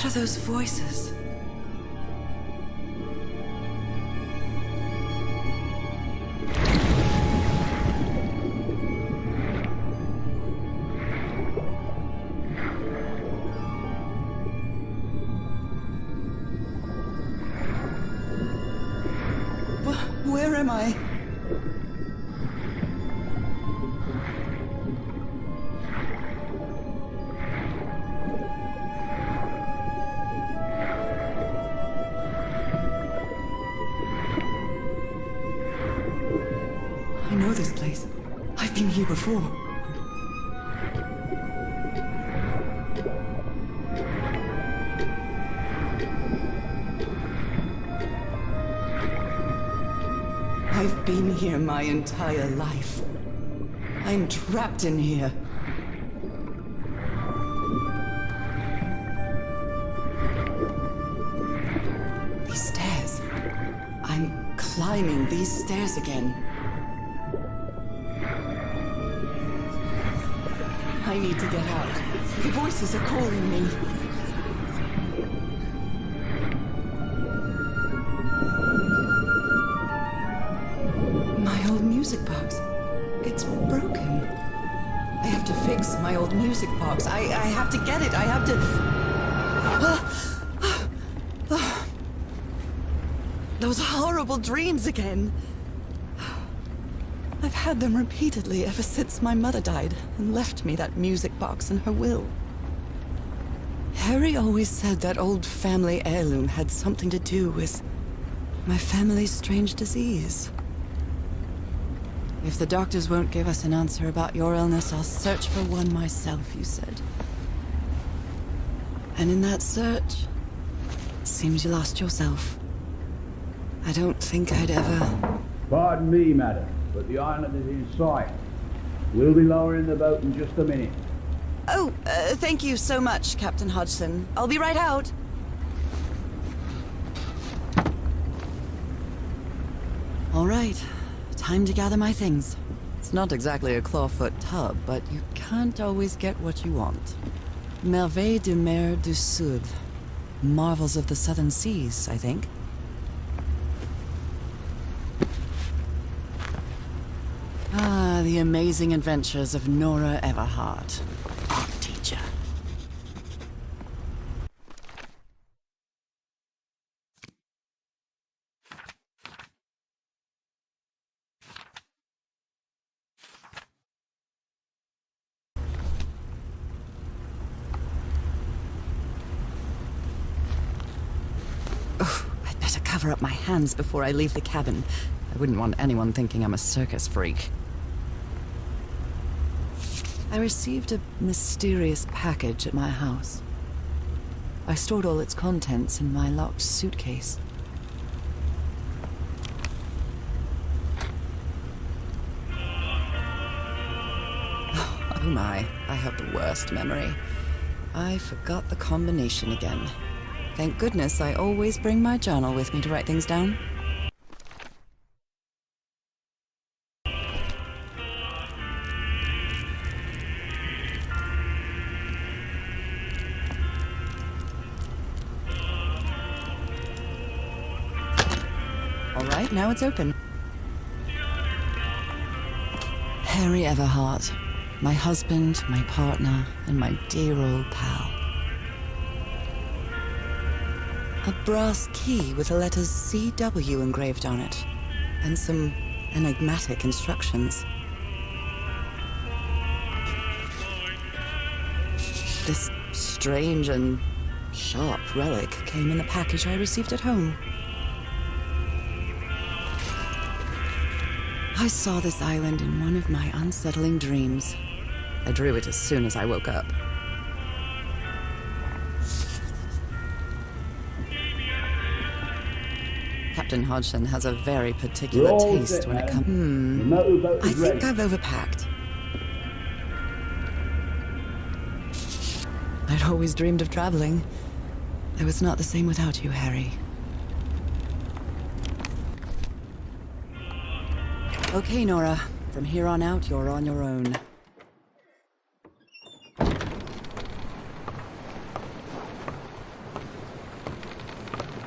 are those voices? Where am I? I know this place. I've been here before. I've been here my entire life. I'm trapped in here. These stairs. I'm climbing these stairs again. I need to get out. The voices are calling me. My old music box. It's broken. I have to fix my old music box. I have to get it. I have to... Those horrible dreams again. I've had them repeatedly ever since my mother died and left me that music box in her will. Harry always said that old family heirloom had something to do with my family's strange disease. If the doctors won't give us an answer about your illness, I'll search for one myself, you said. And in that search, it seems you lost yourself. I don't think I'd ever... Pardon me, madam, but the island is in sight. We'll be lowering the boat in just a minute. Oh, thank you so much, Captain Hodgson. I'll be right out. All right. Time to gather my things. It's not exactly a clawfoot tub, but you can't always get what you want. Merveilles de mer du Sud. Marvels of the Southern Seas, I think. Ah, the amazing adventures of Norah Everhart, art teacher. I'd better cover up my hands before I leave the cabin. I wouldn't want anyone thinking I'm a circus freak. I received a mysterious package at my house. I stored all its contents in my locked suitcase. Oh my, I have the worst memory. I forgot the combination again. Thank goodness I always bring my journal with me to write things down. All right, now it's open. Harry Everhart, my husband, my partner, and my dear old pal. A brass key with the letters CW engraved on it, and some enigmatic instructions. This strange and sharp relic came in the package I received at home. I saw this island in one of my unsettling dreams. I drew it as soon as I woke up. Captain Hodgson has a very particular taste when it comes... I think I've overpacked. I'd always dreamed of traveling. I was not the same without you, Harry. Okay, Norah. From here on out, you're on your own.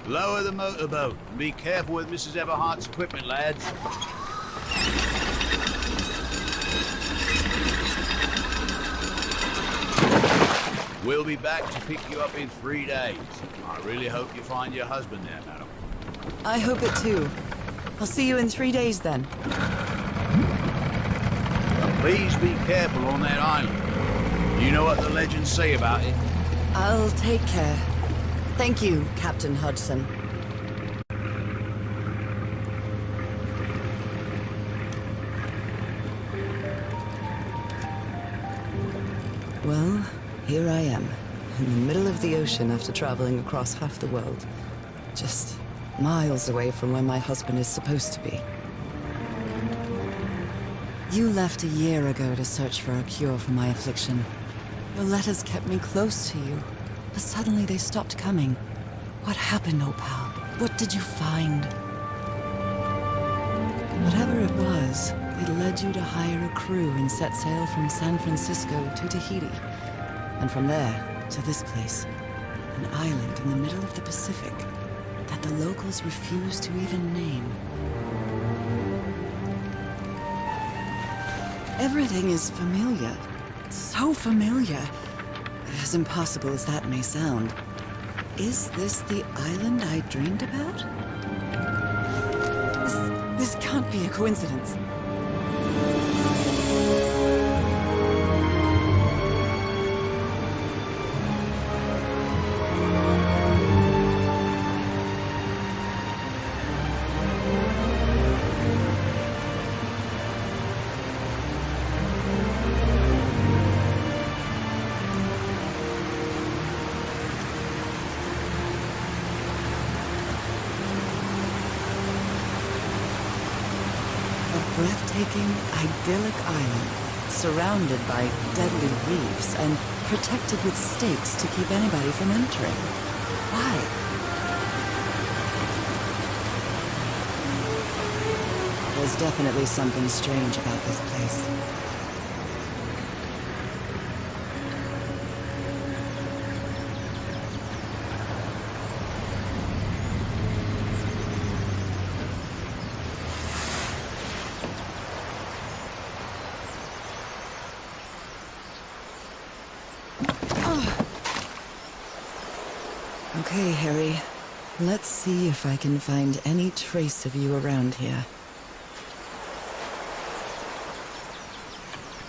Lower the motorboat and be careful with Mrs. Everhart's equipment, lads. We'll be back to pick you up in 3 days. I really hope you find your husband there, madam. I hope it too. I'll see you in 3 days then. But please be careful on that island. You know what the legends say about it? I'll take care. Thank you, Captain Hodgson. Well, here I am, in the middle of the ocean after traveling across half the world. Just miles away from where my husband is supposed to be. You left a year ago to search for a cure for my affliction. Your letters kept me close to you, but suddenly they stopped coming. What happened, Opal? What did you find? Whatever it was, it led you to hire a crew and set sail from San Francisco to Tahiti. And from there, to this place. An island in the middle of the Pacific that the locals refuse to even name. Everything is familiar. So familiar. As impossible as that may sound. Is this the island I dreamed about? This can't be a coincidence. Breathtaking, idyllic island, surrounded by deadly reefs and protected with stakes to keep anybody from entering. Why? There's definitely something strange about this place. Okay, Harry. Let's see if I can find any trace of you around here.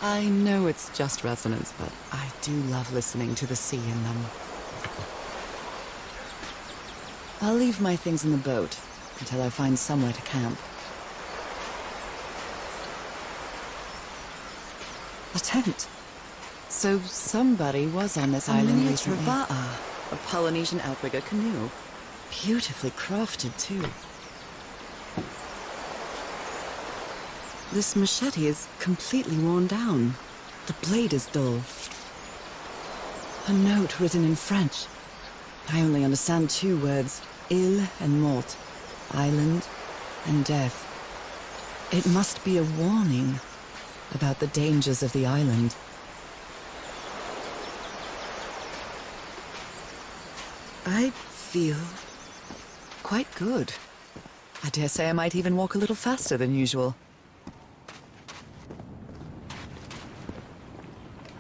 I know it's just resonance, but I do love listening to the sea in them. I'll leave my things in the boat until I find somewhere to camp. A tent. So somebody was on this island recently. A Polynesian outrigger canoe. Beautifully crafted, too. This machete is completely worn down. The blade is dull. A note written in French. I only understand 2 words. Île and mort. Island and death. It must be a warning about the dangers of the island. I feel quite good. I dare say I might even walk a little faster than usual.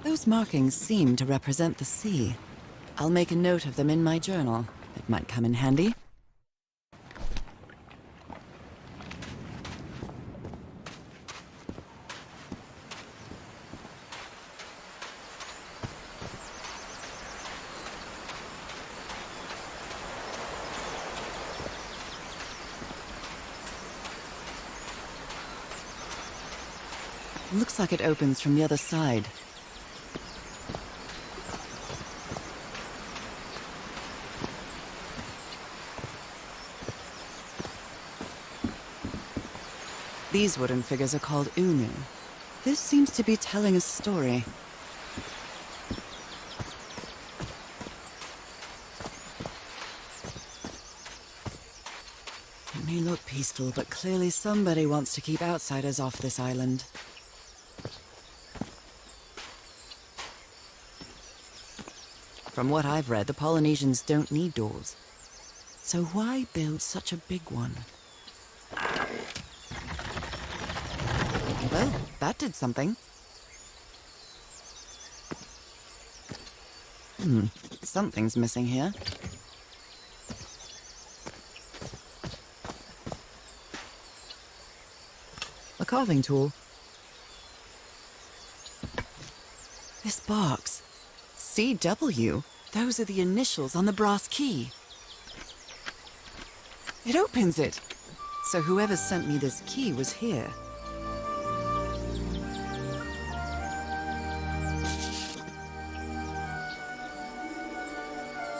Those markings seem to represent the sea. I'll make a note of them in my journal. It might come in handy. Looks like it opens from the other side. These wooden figures are called unu. This seems to be telling a story. It may look peaceful, but clearly somebody wants to keep outsiders off this island. From what I've read, the Polynesians don't need doors. So why build such a big one? Well, that did something. Something's missing here. A carving tool. This box. CW. Those are the initials on the brass key. It opens it. So whoever sent me this key was here.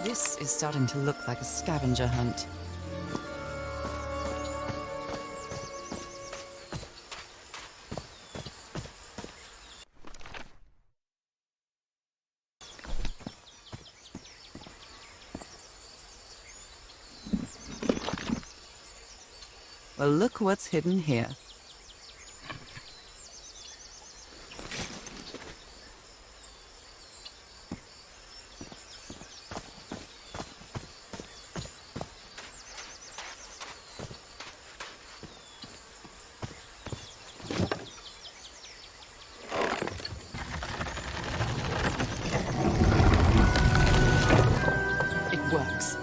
This is starting to look like a scavenger hunt. Well, look what's hidden here. It works.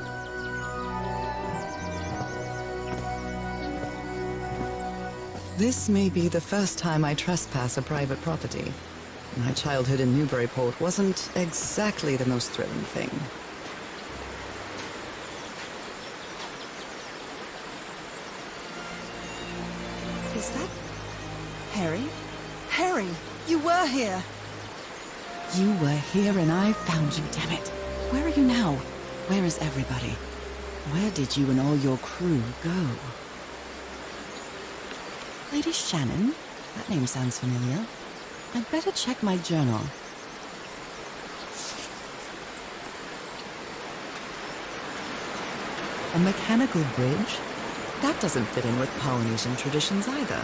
This may be the first time I trespass a private property. My childhood in Newburyport wasn't exactly the most thrilling thing. Is that Harry? Harry, you were here! You were here and I found you, damn it. Where are you now? Where is everybody? Where did you and all your crew go? Lady Shannon? That name sounds familiar. I'd better check my journal. A mechanical bridge? That doesn't fit in with Polynesian traditions either.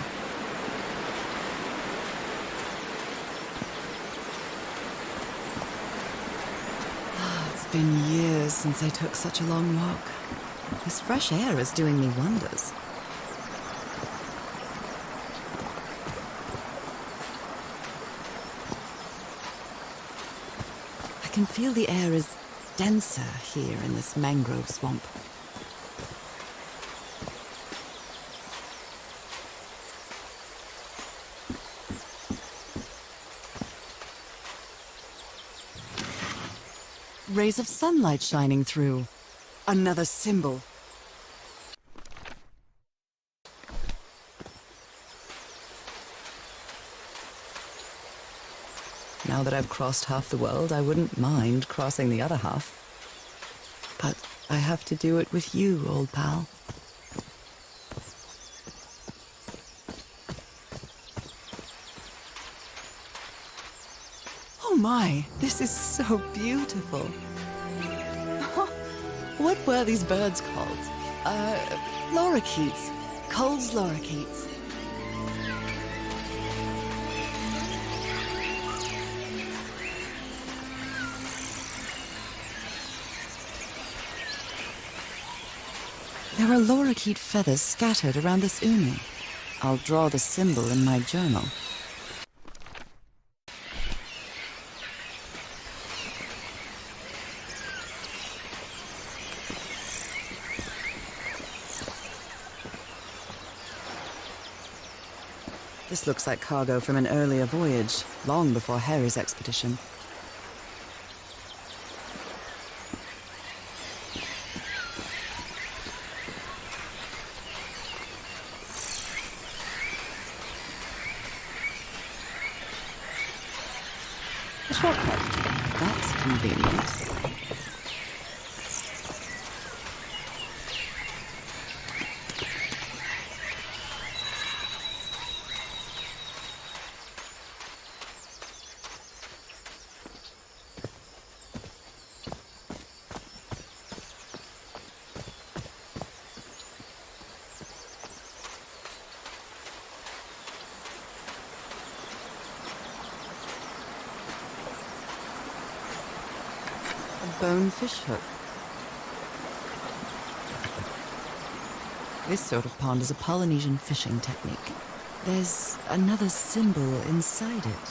It's been years since I took such a long walk. This fresh air is doing me wonders. I can feel the air is denser here in this mangrove swamp. Rays of sunlight shining through. Another symbol. Now that I've crossed half the world, I wouldn't mind crossing the other half. But I have to do it with you, old pal. Oh my, this is so beautiful. What were these birds called? Lorikeets. Cole's lorikeets. There are lorikeet feathers scattered around this uni. I'll draw the symbol in my journal. This looks like cargo from an earlier voyage, long before Harry's expedition. A shortcut. That's convenient. Bone fish hook. This sort of pond is a Polynesian fishing technique. There's another symbol inside it.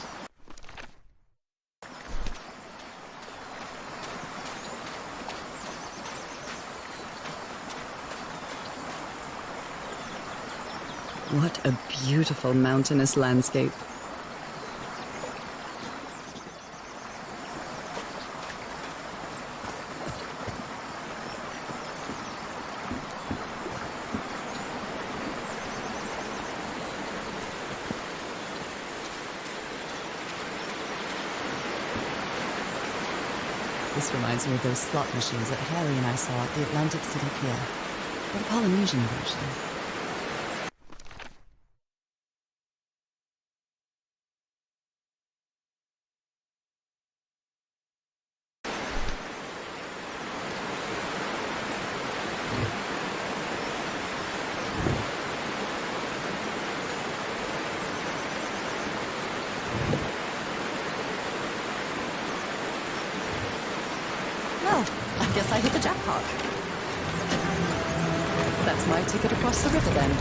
What a beautiful mountainous landscape. This reminds me of those slot machines that Harry and I saw at the Atlantic City Pier, but a Polynesian version. Well, I guess I hit the jackpot. That's my ticket across the river then.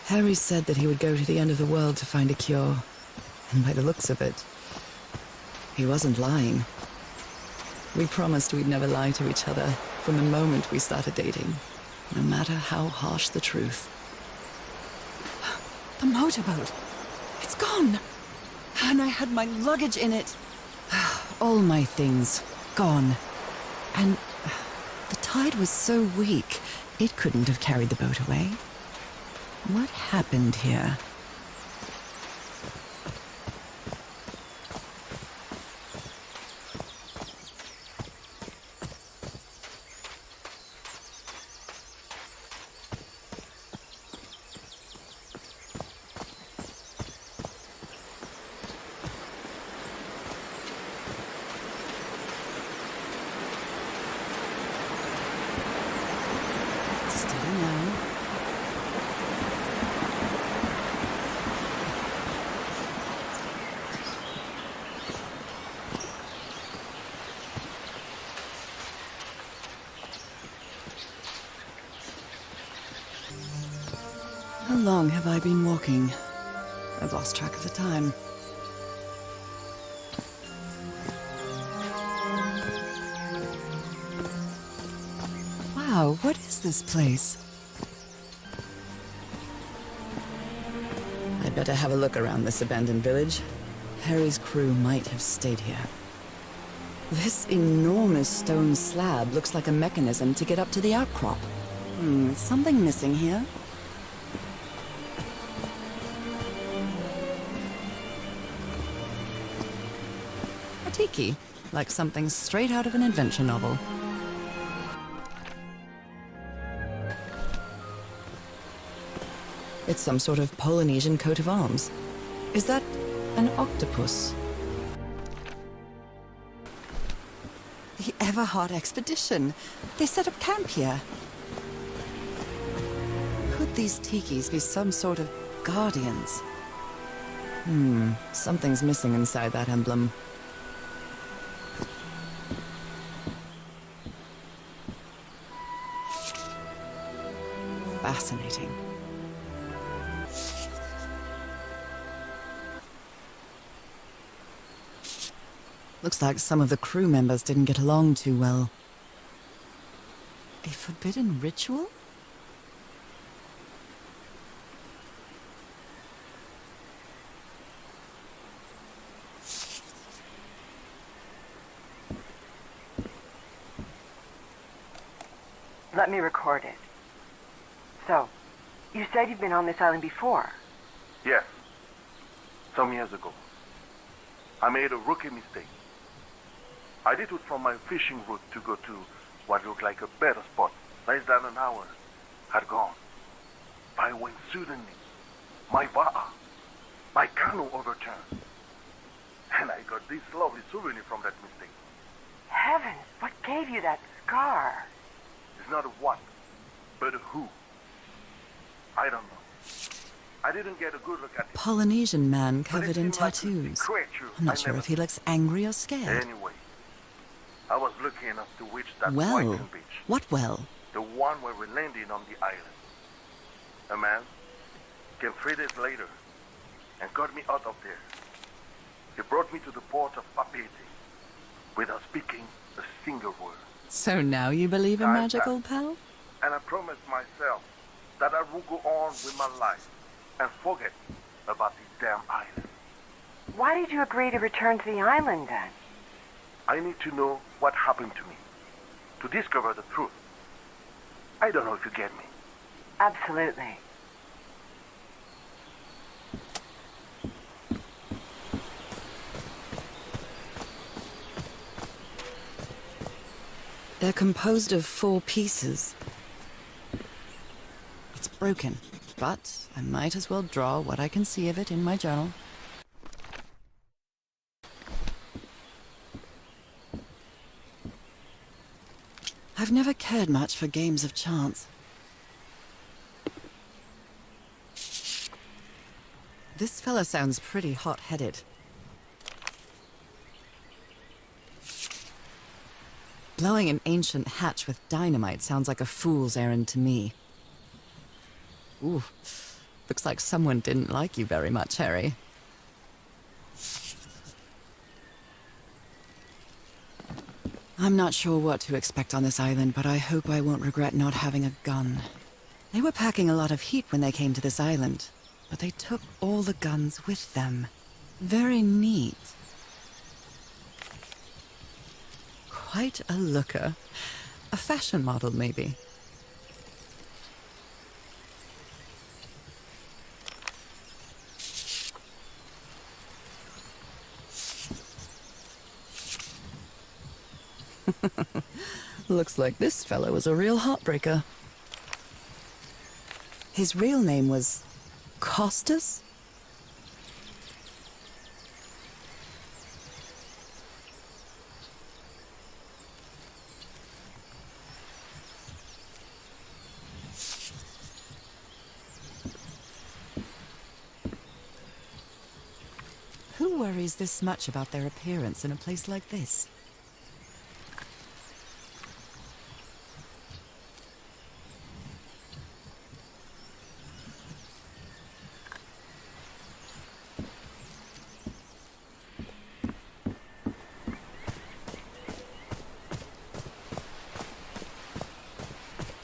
Harry said that he would go to the end of the world to find a cure. And by the looks of it, he wasn't lying. We promised we'd never lie to each other from the moment we started dating, no matter how harsh the truth. The motorboat. It's gone. And I had my luggage in it. All my things gone. And the tide was so weak, it couldn't have carried the boat away. What happened here? Steady now. How long have I been walking? I've lost track of the time. Wow, what is this place? I'd better have a look around this abandoned village. Harry's crew might have stayed here. This enormous stone slab looks like a mechanism to get up to the outcrop. Is something missing here? A tiki, like something straight out of an adventure novel. It's some sort of Polynesian coat of arms. Is that an octopus? The Everhard expedition. They set up camp here. Could these tikis be some sort of guardians? Something's missing inside that emblem. Fascinating. Looks like some of the crew members didn't get along too well. A forbidden ritual? Let me record it. So, you said you've been on this island before? Yes. Some years ago. I made a rookie mistake. I did it from my fishing route to go to what looked like a better spot. Less than an hour. Had gone. By night when suddenly my va'a, my canoe overturned. And I got this lovely souvenir from that mistake. Heavens, what gave you that scar? It's not a what, but a who. I don't know. I didn't get a good look at it. Polynesian man but covered it in seemed like a tattoos. creature I'm not I sure never if he looks angry or scared. Anyway, I was lucky enough to reach that Well, Whiting beach. what well? The one where we landed on the island. A man came 3 days later and got me out of there. He brought me to the port of Papeete without speaking a single word. So now you believe in I- magic, old pal? And I promised myself that I would go on with my life and forget about this damn island. Why did you agree to return to the island then? I need to know what happened to me, to discover the truth. I don't know if you get me. Absolutely. They're composed of 4 pieces. It's broken, but I might as well draw what I can see of it in my journal. I've never cared much for games of chance. This fella sounds pretty hot-headed. Blowing an ancient hatch with dynamite sounds like a fool's errand to me. Ooh, looks like someone didn't like you very much, Harry. I'm not sure what to expect on this island, but I hope I won't regret not having a gun. They were packing a lot of heat when they came to this island, but they took all the guns with them. Very neat. Quite a looker. A fashion model, maybe. Looks like this fellow was a real heartbreaker. His real name was Costas? Who worries this much about their appearance in a place like this?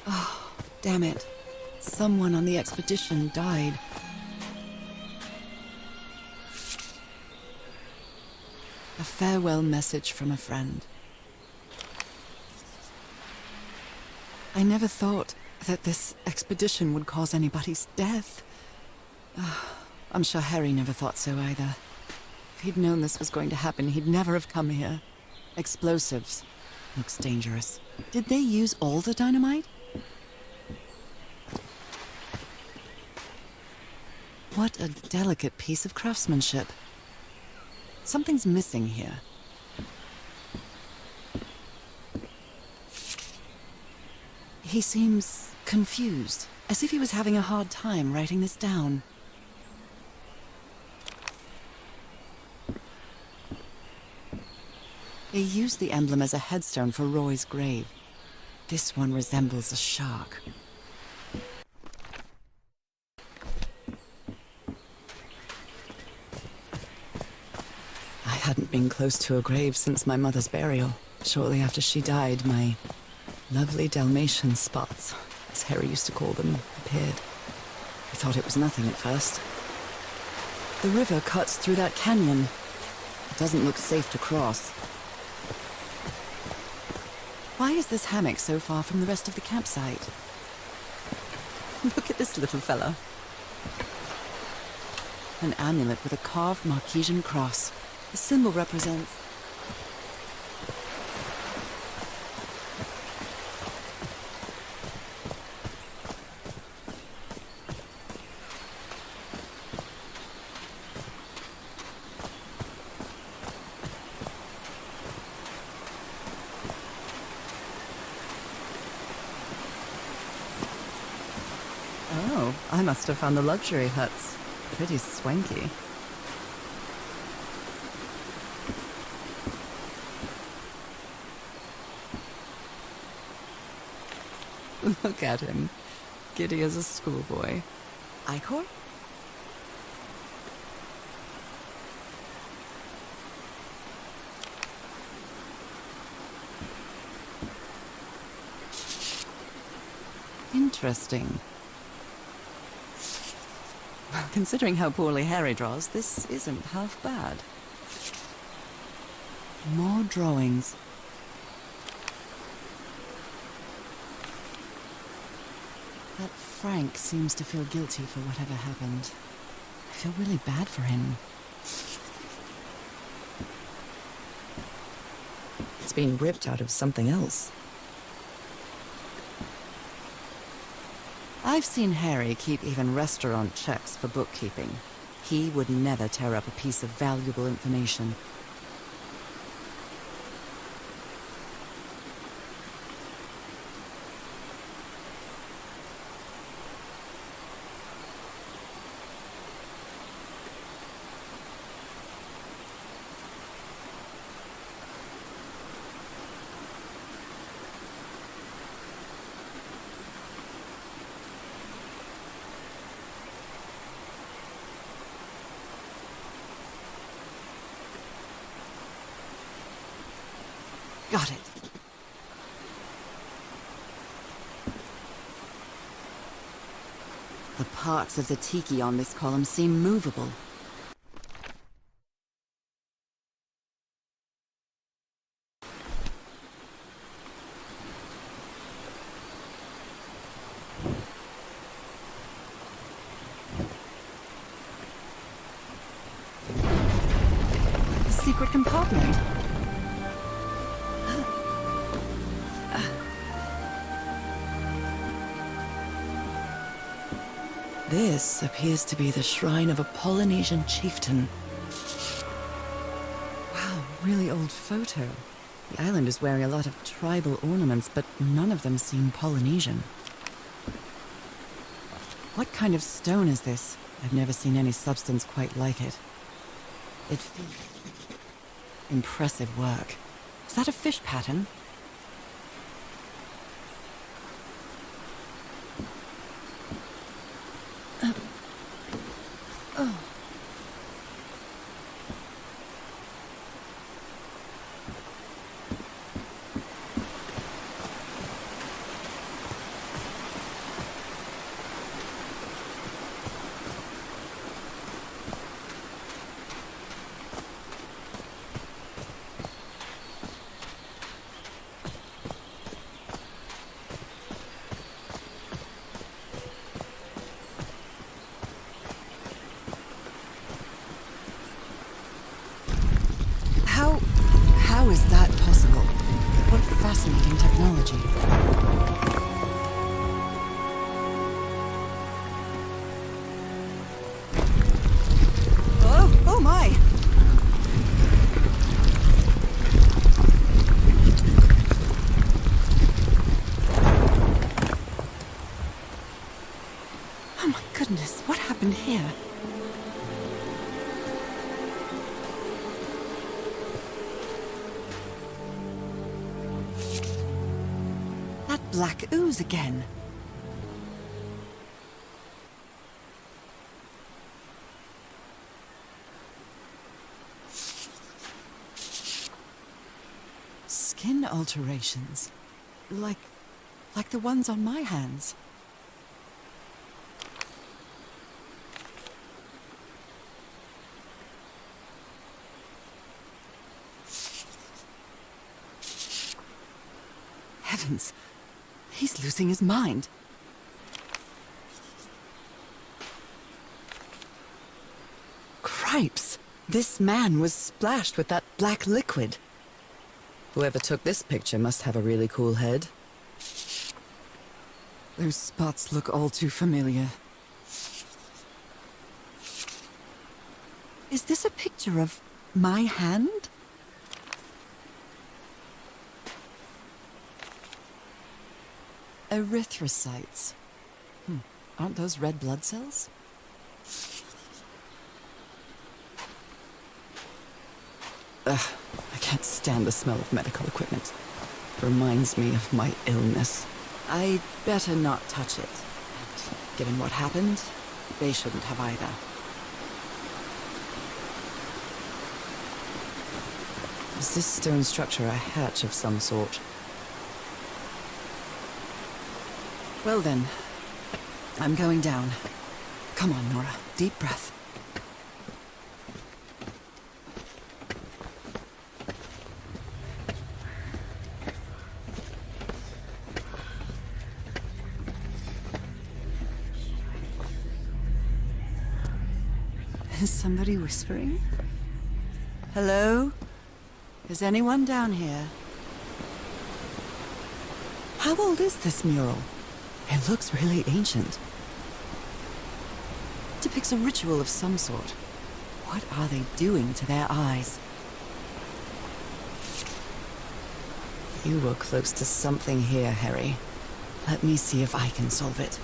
Oh, damn it. Someone on the expedition died. A farewell message from a friend. I never thought that this expedition would cause anybody's death. I'm sure Harry never thought so either. If he'd known this was going to happen, he'd never have come here. Explosives. Looks dangerous. Did they use all the dynamite? What a delicate piece of craftsmanship. Something's missing here. He seems confused, as if he was having a hard time writing this down. They used the emblem as a headstone for Roy's grave. This one resembles a shark. I hadn't been close to a grave since my mother's burial. Shortly after she died, my lovely Dalmatian spots, as Harry used to call them, appeared. I thought it was nothing at first. The river cuts through that canyon. It doesn't look safe to cross. Why is this hammock so far from the rest of the campsite? Look at this little fella. An amulet with a carved Marquesian cross. The symbol represents... Oh, I must have found the luxury huts. Pretty swanky. Look at him. Giddy as a schoolboy. Icor? Interesting. Well, considering how poorly Harry draws, this isn't half bad. More drawings. That Frank seems to feel guilty for whatever happened. I feel really bad for him. It's been ripped out of something else. I've seen Harry keep even restaurant checks for bookkeeping. He would never tear up a piece of valuable information. Got it. The parts of the tiki on this column seem movable. A secret compartment. This appears to be the shrine of a Polynesian chieftain. Wow, really old photo. The island is wearing a lot of tribal ornaments, but none of them seem Polynesian. What kind of stone is this? I've never seen any substance quite like it. It feels... Impressive work. Is that a fish pattern? How is that possible? What fascinating technology. Oh my! Oh my goodness, what happened here? Black ooze again. Skin alterations. Like the ones on my hands. Heavens. He's losing his mind. Cripes! This man was splashed with that black liquid. Whoever took this picture must have a really cool head. Those spots look all too familiar. Is this a picture of my hand? Erythrocytes. Aren't those red blood cells? Ugh, I can't stand the smell of medical equipment. It reminds me of my illness. I'd better not touch it. Given what happened, they shouldn't have either. Is this stone structure a hatch of some sort? Well then, I'm going down. Come on, Norah. Deep breath. Is somebody whispering? Hello? Is anyone down here? How old is this mural? It looks really ancient. It depicts a ritual of some sort. What are they doing to their eyes? You were close to something here, Harry. Let me see if I can solve it.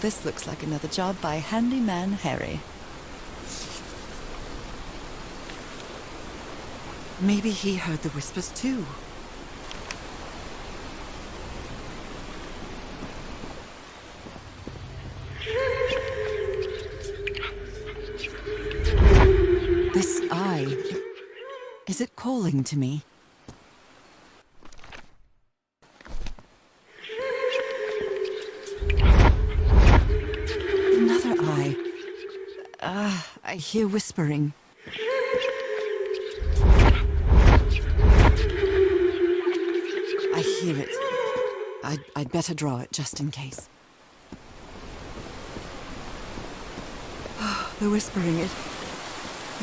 This looks like another job by Handyman Harry. Maybe he heard the whispers too. This eye, is it calling to me? Another eye. I hear whispering. I hear it. I'd better draw it just in case. The whispering, it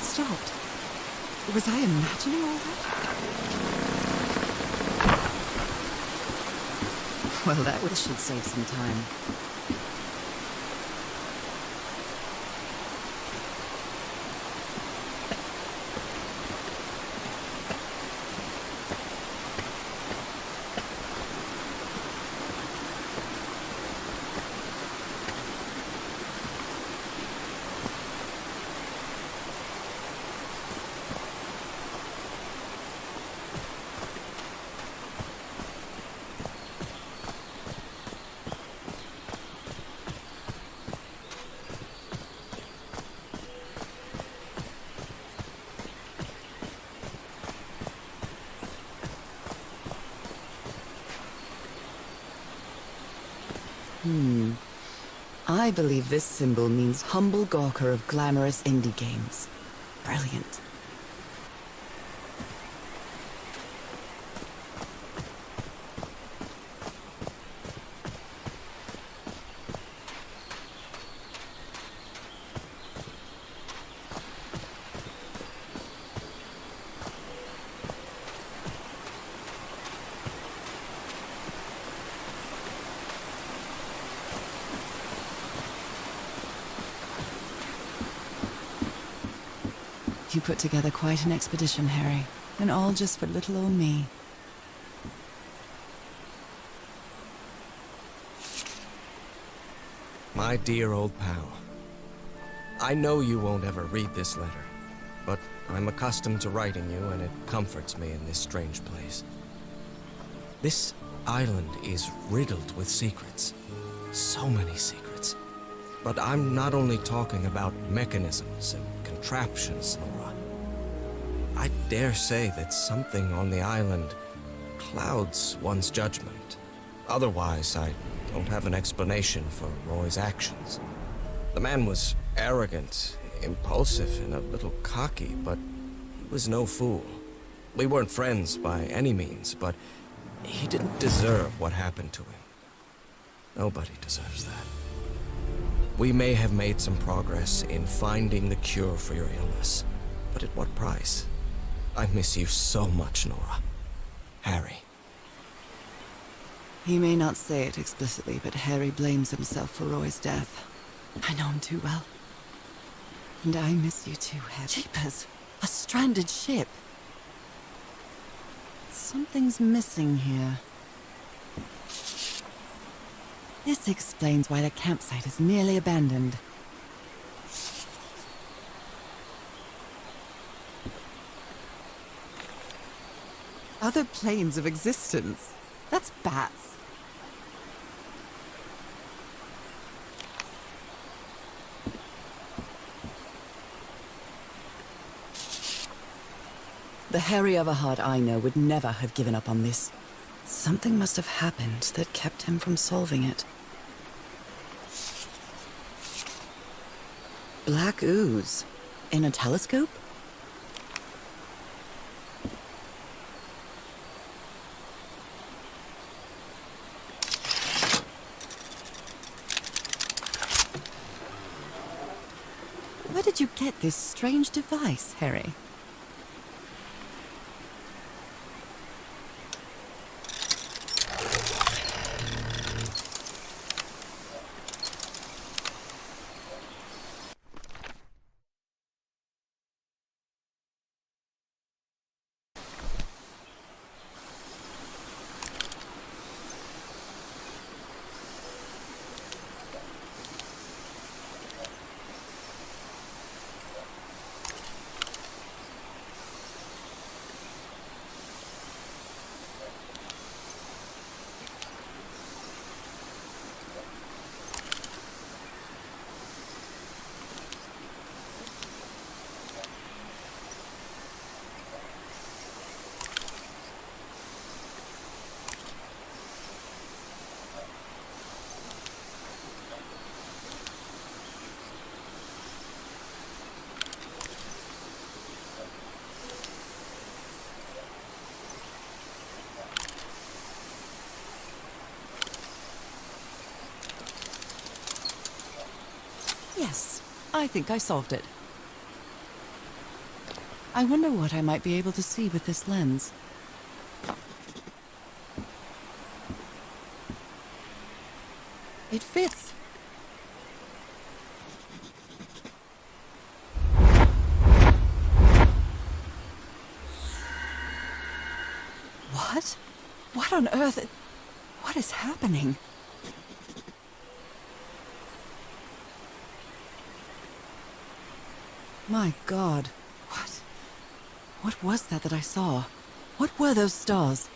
stopped. Was I imagining all that? Well, that should save some time. I believe this symbol means humble gawker of glamorous indie games. Brilliant. You put together quite an expedition, Harry. And all just for little old me. My dear old pal, I know you won't ever read this letter, but I'm accustomed to writing you, and it comforts me in this strange place. This island is riddled with secrets. So many secrets. But I'm not only talking about mechanisms and contraptions, Norah. I dare say that something on the island clouds one's judgment. Otherwise, I don't have an explanation for Roy's actions. The man was arrogant, impulsive, and a little cocky, but he was no fool. We weren't friends by any means, but he didn't deserve what happened to him. Nobody deserves that. We may have made some progress in finding the cure for your illness, but at what price? I miss you so much, Norah. Harry. He may not say it explicitly, but Harry blames himself for Roy's death. I know him too well. And I miss you too, Harry. Jeepers! A stranded ship! Something's missing here. This explains why the campsite is nearly abandoned. Other planes of existence? That's bats. The Harry Everhard I know would never have given up on this. Something must have happened that kept him from solving it. Black ooze. In a telescope? Where did you get this strange device, Harry? Yes, I think I solved it. I wonder what I might be able to see with this lens. It fits. What? What on earth? What is happening? My God, what was that I saw? What were those stars?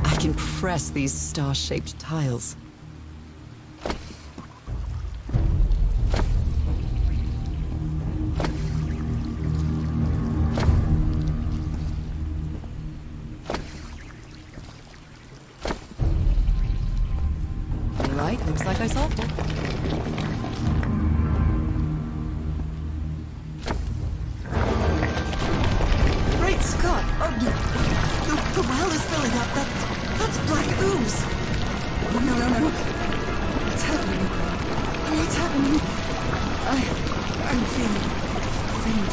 I can press these star-shaped tiles. Right, looks like I solved it. Great Scott! Oh, the well is filling up. That's black ooze. Oh, no. What's happening? What's happening? I'm feeling faint.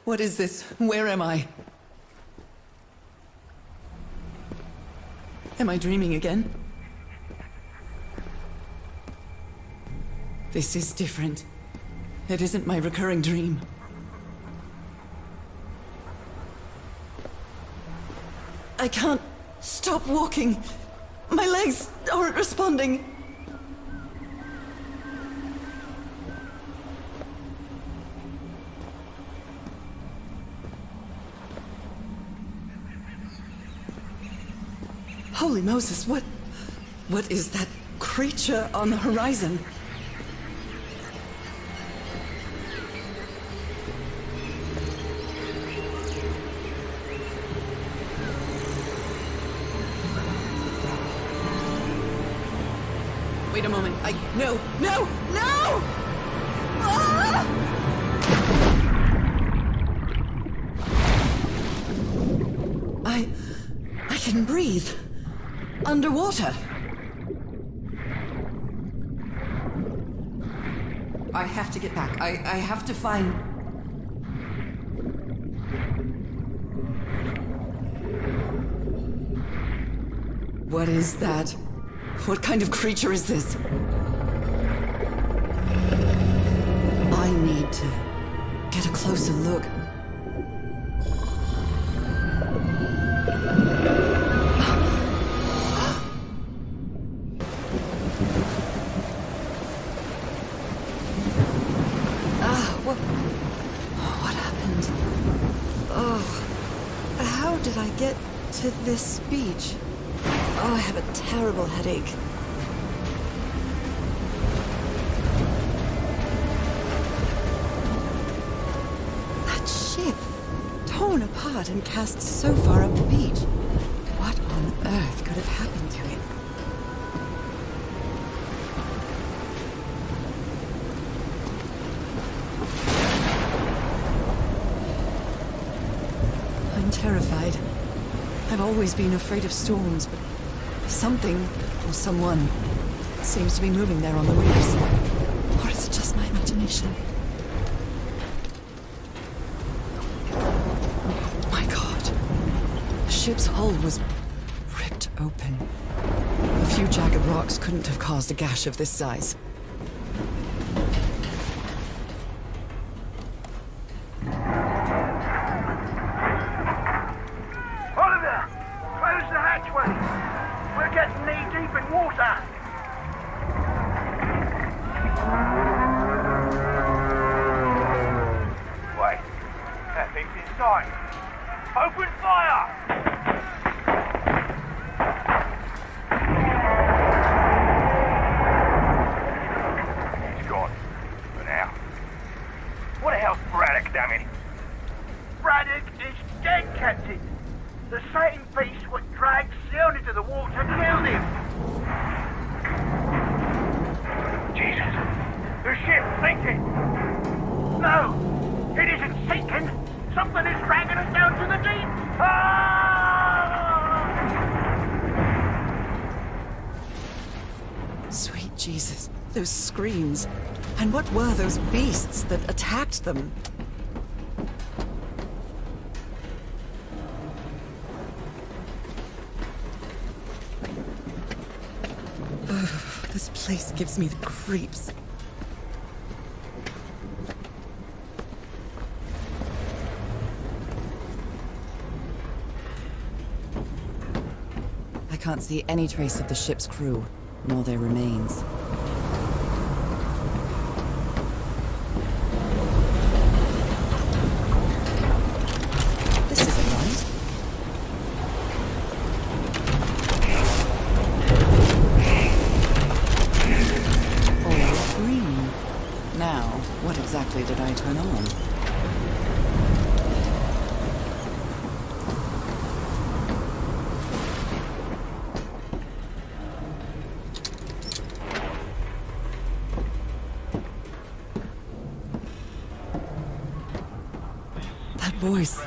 What is this? Where am I? Am I dreaming again? This is different. It isn't my recurring dream. I can't stop walking. My legs aren't responding. Holy Moses, what is that creature on the horizon? Wait a moment. No! No! No! Ah! I can breathe. Underwater. I have to get back. I have to find... What is that? What kind of creature is this? I need to get a closer look. What happened? Oh, how did I get to this beach? Oh, I have a terrible headache. That ship, torn apart and cast so far up the beach. What on earth could have happened to it? I'm terrified. I've always been afraid of storms, but something, or someone, seems to be moving there on the reefs. Or is it just my imagination? My God. The ship's hull was ripped open. A few jagged rocks couldn't have caused a gash of this size. Open fire! He's gone. For now. What the hell's Braddock, damn it? Braddock is dead, Captain. The same beast what dragged Sion into the water killed him. Jesus. The ship's sinking! No, it isn't sinking. Something is dragging us down to the deep! Ah! Sweet Jesus, those screams. And what were those beasts that attacked them? Ugh, this place gives me the creeps. I can't see any trace of the ship's crew, nor their remains. This isn't right. All green. Now, what exactly did I turn on? Voice.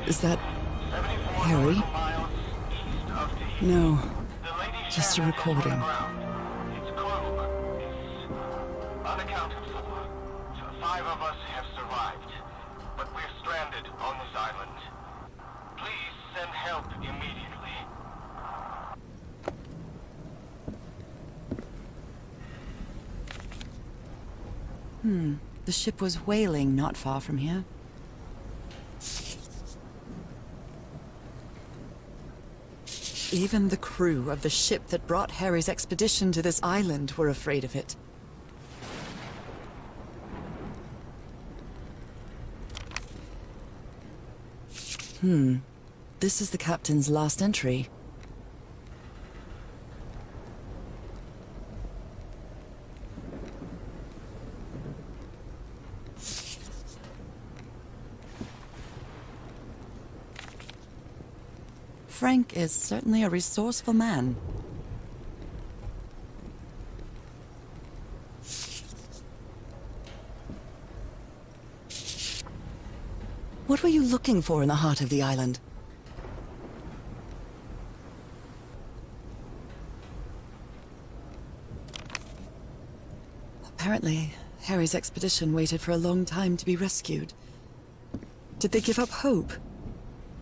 Is that Harry? No, just a recording. Its crew is unaccounted for. 5 of us have survived, but we're stranded on this island. Please send help immediately. The ship was whaling not far from here. Even the crew of the ship that brought Harry's expedition to this island were afraid of it. The this is the captain's last entry. Frank is certainly a resourceful man. What were you looking for in the heart of the island? Apparently, Harry's expedition waited for a long time to be rescued. Did they give up hope?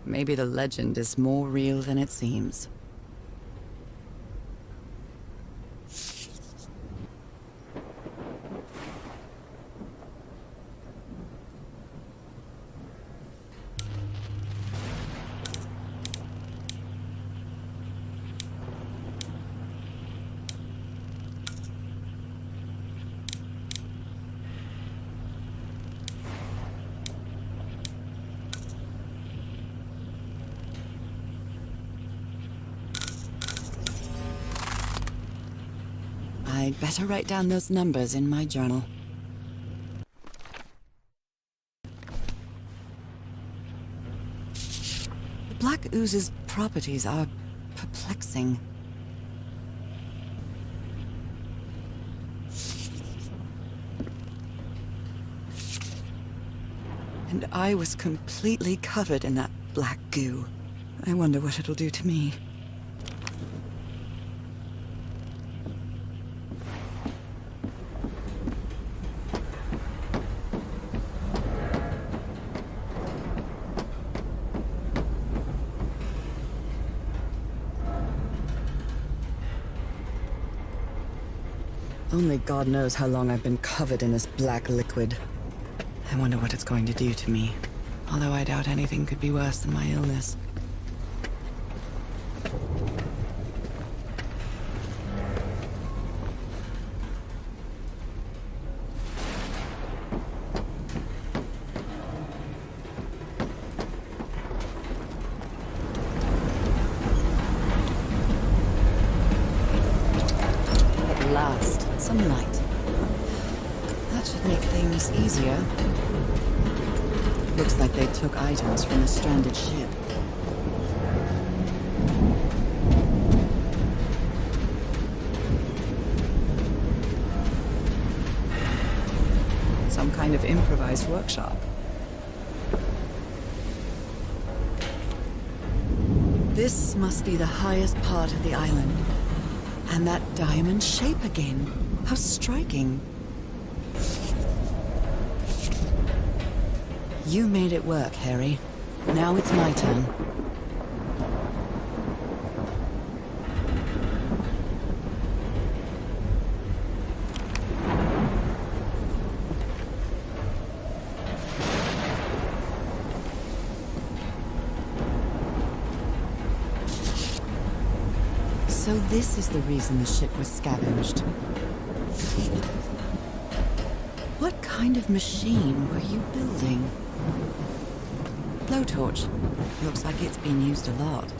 Maybe the legend is more real than it seems. I'd better write down those numbers in my journal. The Black Ooze's properties are perplexing. And I was completely covered in that black goo. I wonder what it'll do to me. Only God knows how long I've been covered in this black liquid. I wonder what it's going to do to me. Although I doubt anything could be worse than my illness. At last, some light. That should make things easier. Looks like they took items from a stranded ship. Some kind of improvised workshop. This must be the highest part of the island. And that diamond shape again. How striking. You made it work, Harry. Now it's my turn. So this is the reason the ship was scavenged. What kind of machine were you building? Blowtorch. Looks like it's been used a lot.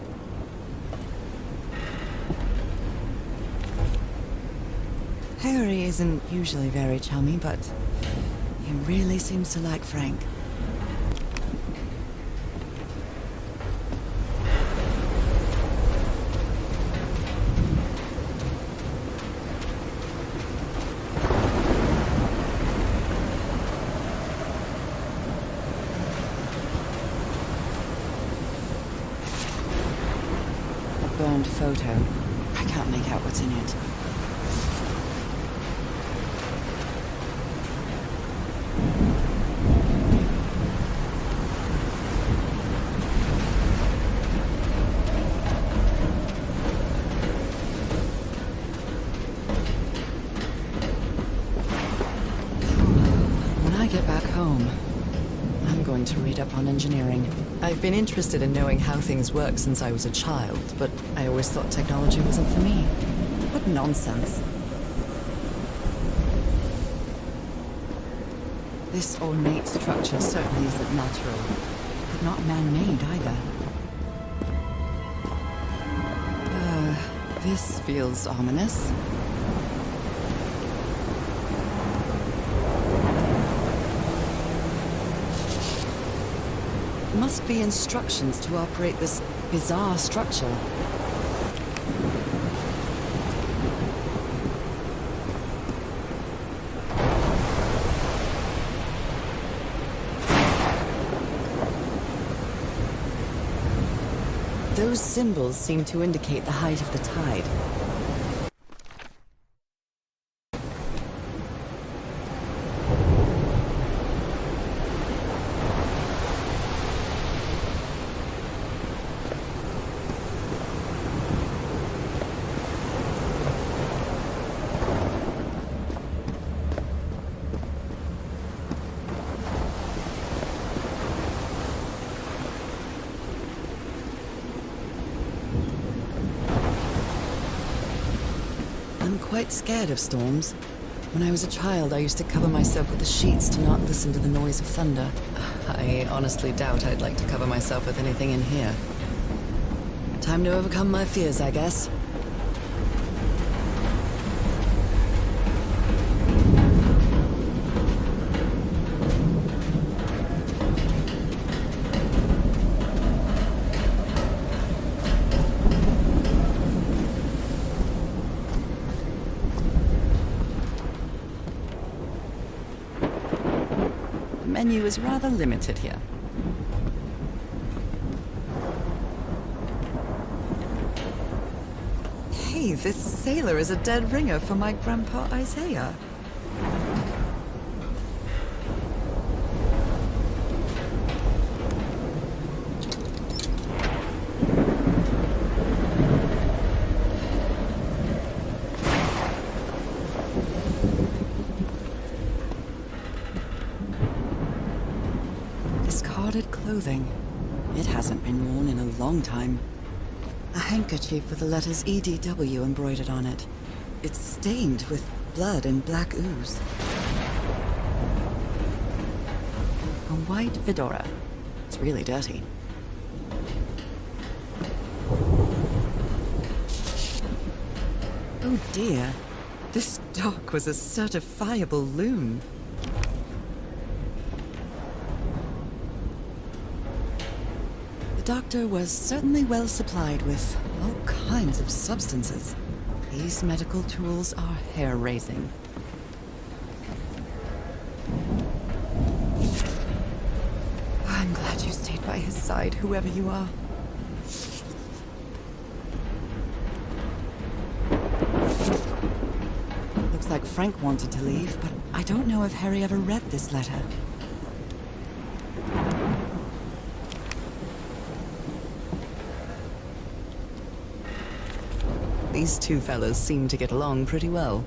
Harry isn't usually very chummy, but he really seems to like Frank. Burned photo. I can't make out what's in it. When I get back home, I'm going to read up on engineering. I've been interested in knowing how things work since I was a child, but I always thought technology wasn't for me. What nonsense. This ornate structure certainly isn't natural, but not man-made either. This feels ominous. Must be instructions to operate this bizarre structure. Those symbols seem to indicate the height of the tide. I'm quite scared of storms. When I was a child, I used to cover myself with the sheets to not listen to the noise of thunder. I honestly doubt I'd like to cover myself with anything in here. Time to overcome my fears, I guess. The menu is rather limited here. Hey, this sailor is a dead ringer for my grandpa Isaiah. Discarded clothing. It hasn't been worn in a long time. A handkerchief with the letters EDW embroidered on it. It's stained with blood and black ooze. A white fedora. It's really dirty. Oh dear. This doc was a certifiable loon. The doctor was certainly well supplied with all kinds of substances. These medical tools are hair-raising. I'm glad you stayed by his side, whoever you are. Looks like Frank wanted to leave, but I don't know if Harry ever read this letter. These two fellas seem to get along pretty well.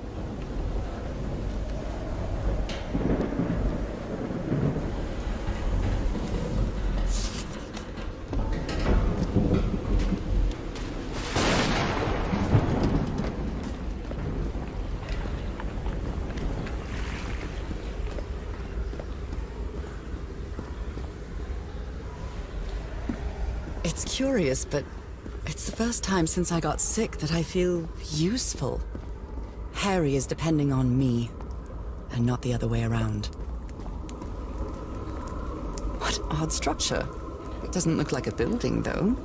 It's curious, but it's the first time since I got sick that I feel useful. Harry is depending on me, and not the other way around. What odd structure. It doesn't look like a building, though.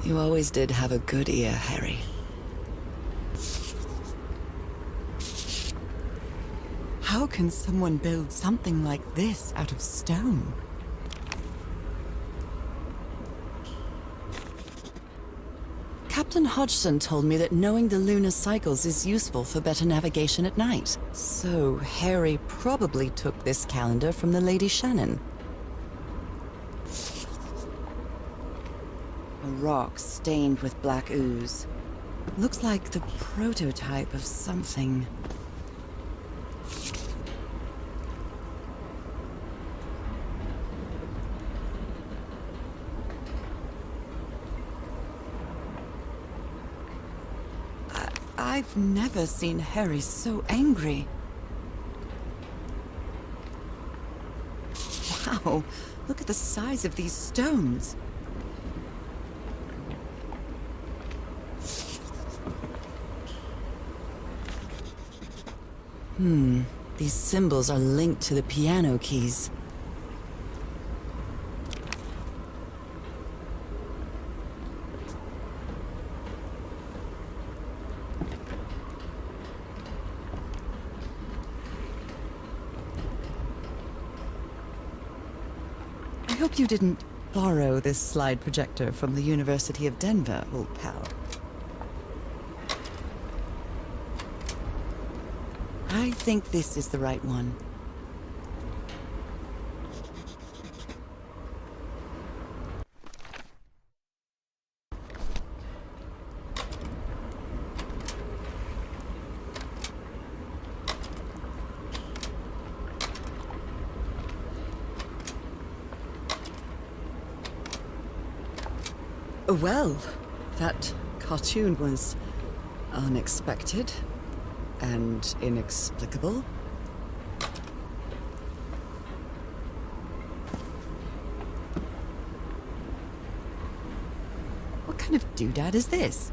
You always did have a good ear, Harry. How can someone build something like this out of stone? Captain Hodgson told me that knowing the lunar cycles is useful for better navigation at night. So Harry probably took this calendar from the Lady Shannon. A rock stained with black ooze. Looks like the prototype of something. I've never seen Harry so angry. Wow, look at the size of these stones. These symbols are linked to the piano keys. I hope you didn't borrow this slide projector from the University of Denver, old pal. I think this is the right one. Well, that cartoon was unexpected and inexplicable. What kind of doodad is this?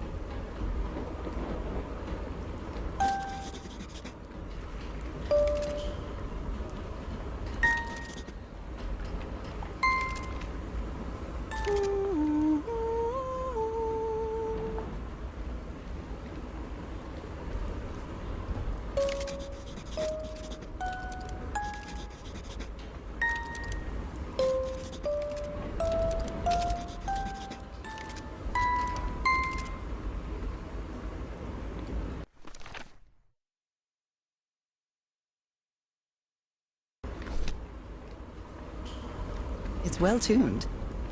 It's well tuned.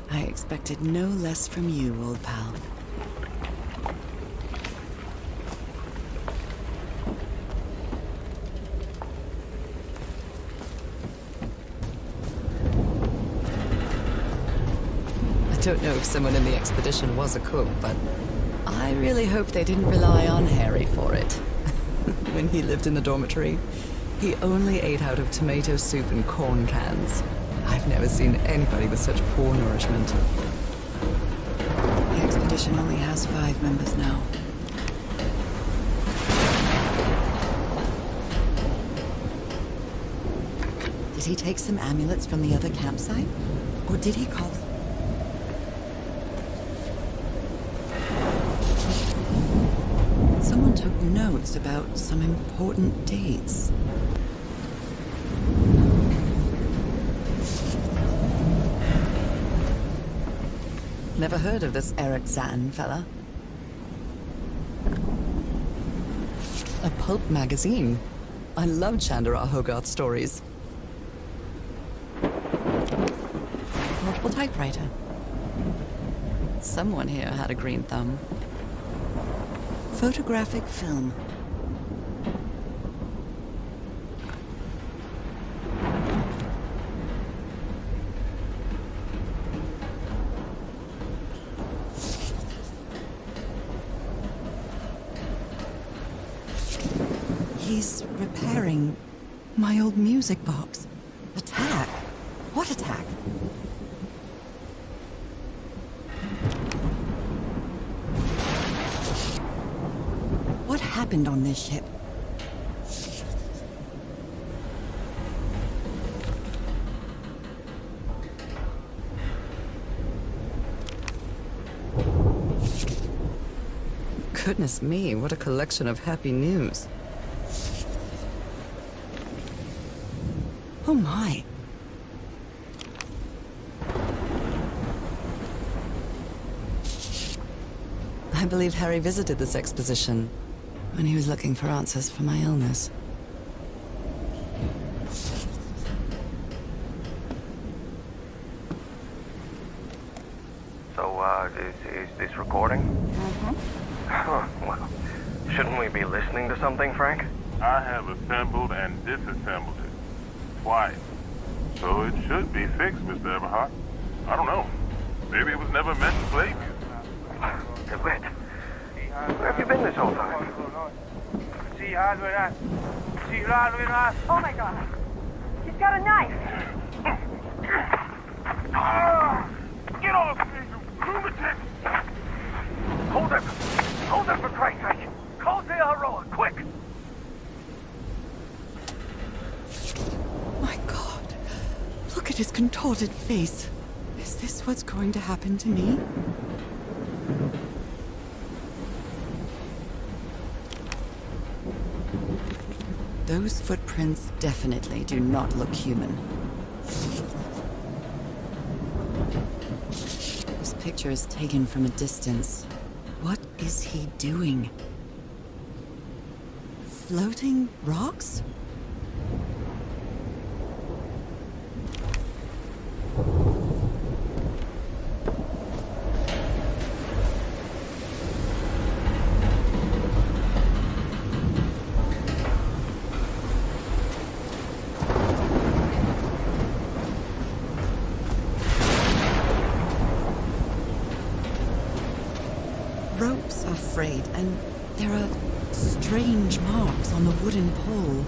I expected no less from you, old pal. I don't know if someone in the expedition was a cook, but I really hope they didn't rely on Harry for it. When he lived in the dormitory, he only ate out of tomato soup and corn cans. I've never seen anybody with such poor nourishment. The expedition only has 5 members now. Did he take some amulets from the other campsite? Or did he call... Someone took notes about some important dates. Never heard of this Eric Zahn fella. A pulp magazine. I love Chandra Hogarth stories. Portable typewriter. Someone here had a green thumb. Photographic film. He's repairing my old music box. Attack? What attack? What happened on this ship? Goodness me, what a collection of happy news. Oh my. I believe Harry visited this exposition when he was looking for answers for my illness. So, Is this recording? Well, shouldn't we be listening to something, Frank? I have assembled and disassembled it. Twice. So it should be fixed, Mr. Everhart. I don't know. Maybe it was never meant to play music. DeWitt, where have you been this whole time? Oh my god. He's got a knife. Get off me, you lunatic! Hold it! Hold it for Christ's sake! Call the Aroa, quick! My God. Look at his contorted face. Is this what's going to happen to me? Those footprints definitely do not look human. This picture is taken from a distance. What is he doing? Floating rocks? Ropes are frayed, and there are strange marks on the wooden pole.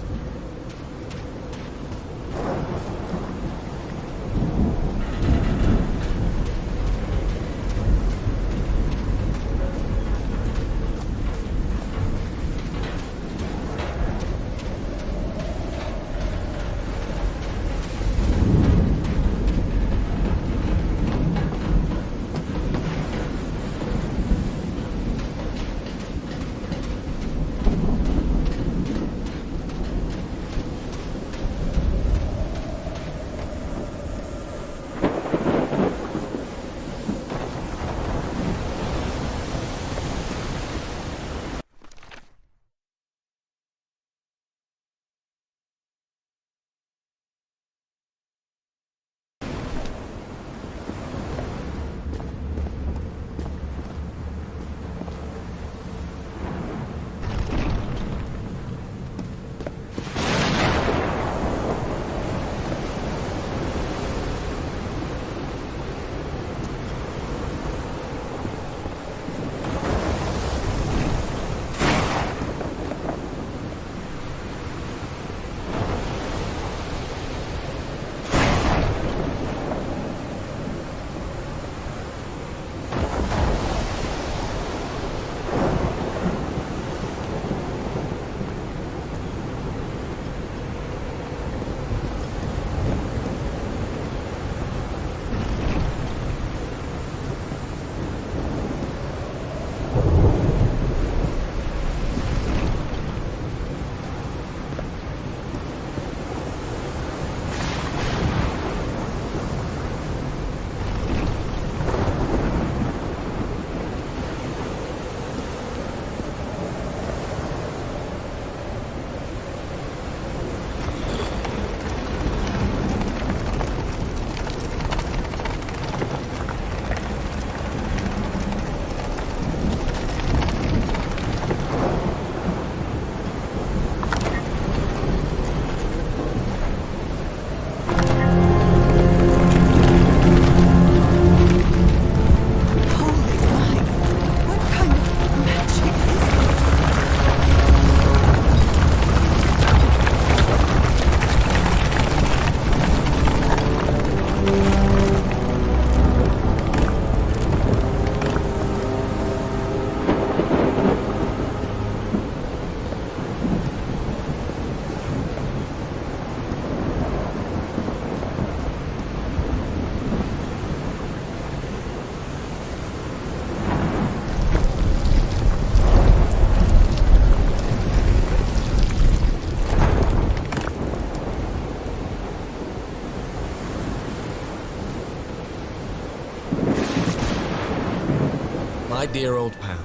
My dear old pal,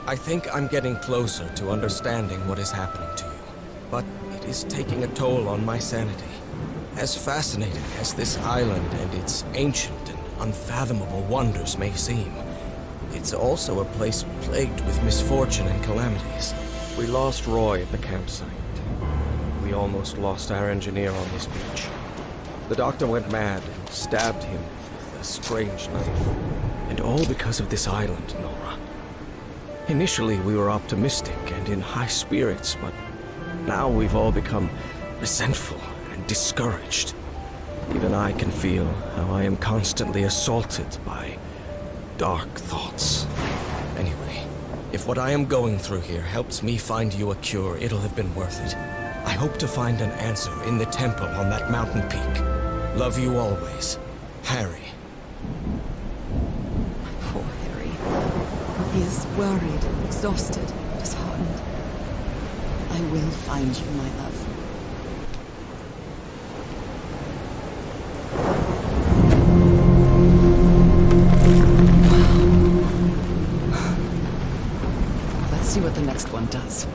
I think I'm getting closer to understanding what is happening to you, but it is taking a toll on my sanity. As fascinating as this island and its ancient and unfathomable wonders may seem, it's also a place plagued with misfortune and calamities. We lost Roy at the campsite. We almost lost our engineer on this beach. The doctor went mad and stabbed him with a strange knife. And all because of this island, Norah. Initially, we were optimistic and in high spirits, but now we've all become resentful and discouraged. Even I can feel how I am constantly assaulted by dark thoughts. Anyway, if what I am going through here helps me find you a cure, it'll have been worth it. I hope to find an answer in the temple on that mountain peak. Love you always, Harry. Poor Harry. He is worried, exhausted, disheartened. I will find you, my love. Let's see what the next one does.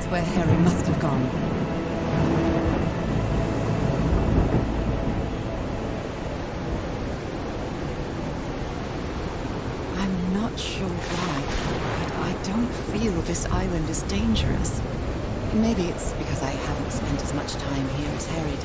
Where Harry must have gone. I'm not sure why, but I don't feel this island is dangerous. Maybe it's because I haven't spent as much time here as Harry did.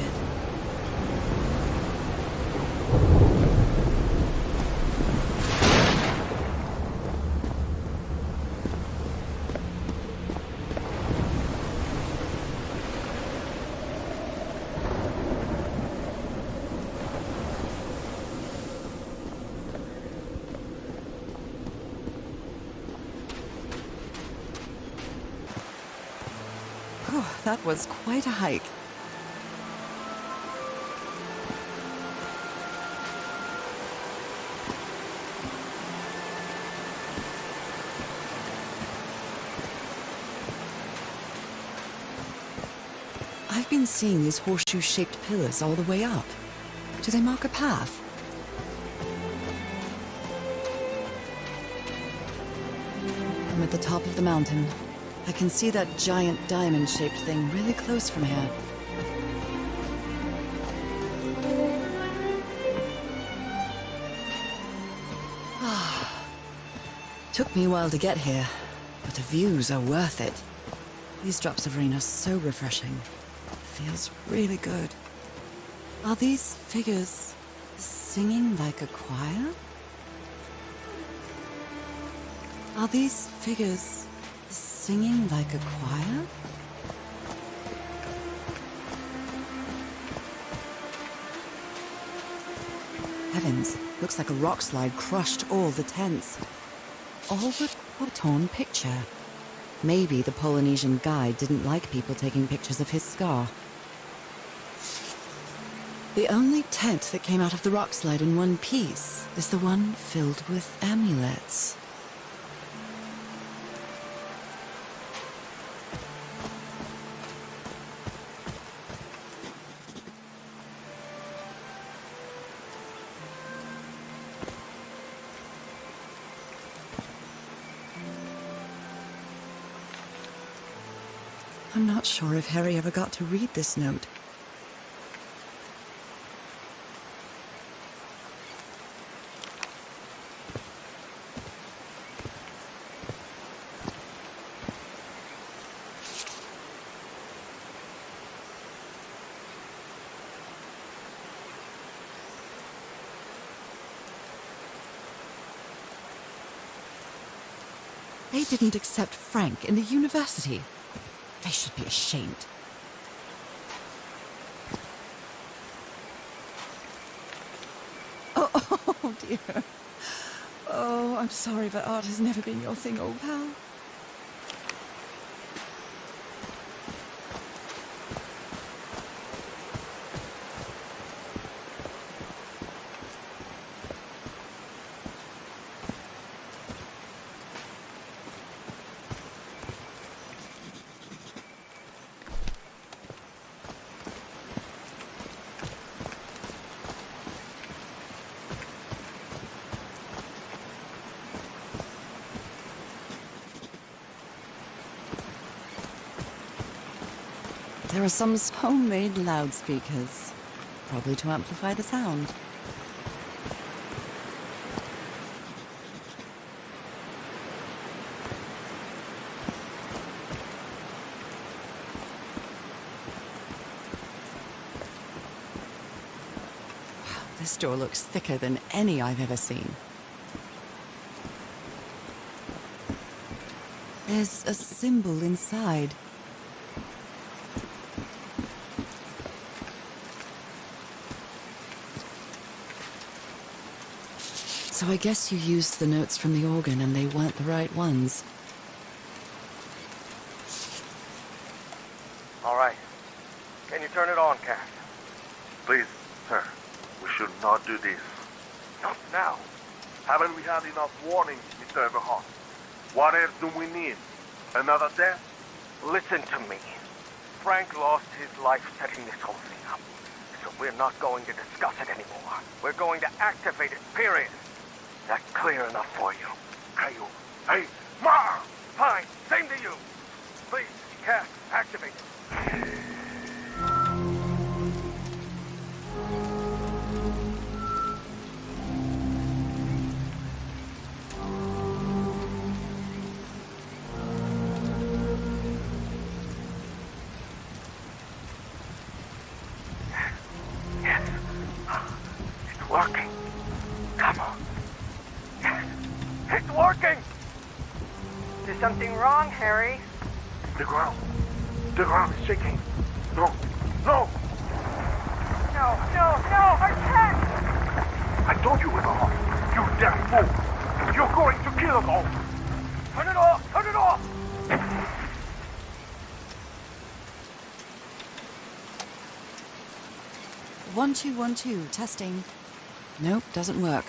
That was quite a hike. I've been seeing these horseshoe-shaped pillars all the way up. Do they mark a path? I'm at the top of the mountain. I can see that giant diamond-shaped thing really close from here. Took me a while to get here, but the views are worth it. These drops of rain are so refreshing. Feels really good. Are these figures singing like a choir? Are these figures singing like a choir? Heavens, looks like a rock slide crushed all the tents. All but a torn picture. Maybe the Polynesian guide didn't like people taking pictures of his scar. The only tent that came out of the rock slide in one piece is the one filled with amulets. I'm not sure if Harry ever got to read this note. They didn't accept Frank in the university. They should be ashamed. Oh dear. Oh, I'm sorry, but art has never been your thing, old pal. There are some homemade loudspeakers, probably to amplify the sound. Wow, this door looks thicker than any I've ever seen. There's a symbol inside. So I guess you used the notes from the organ and they weren't the right ones. All right. Can you turn it on, Cass? Please, sir. We should not do this. Not now. Haven't we had enough warnings, Mr. Everhart? What else do we need? Another death? Listen to me. Frank lost his life setting this whole thing up. So we're not going to discuss it anymore. We're going to activate it, period. Is that clear enough for you? Caillou. Hey, Ma! Fine. Same to you. Please, Cass, activate it. Yes. It's working. Come on. Yes. It's working! Is something wrong, Harry? The ground. The ground is shaking. No. No! No, I can't! I told you, Everhart. You damn fool. You're going to kill us all. Turn it off! Turn it off! 1212, testing. Nope, doesn't work.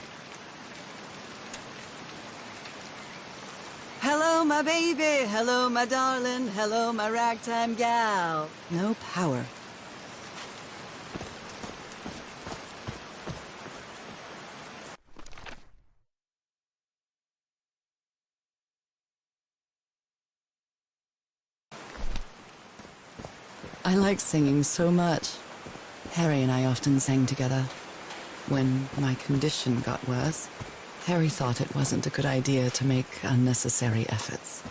Hello, my baby. Hello, my darling. Hello, my ragtime gal. No power. I like singing so much. Harry and I often sang together. When my condition got worse, Harry thought it wasn't a good idea to make unnecessary efforts.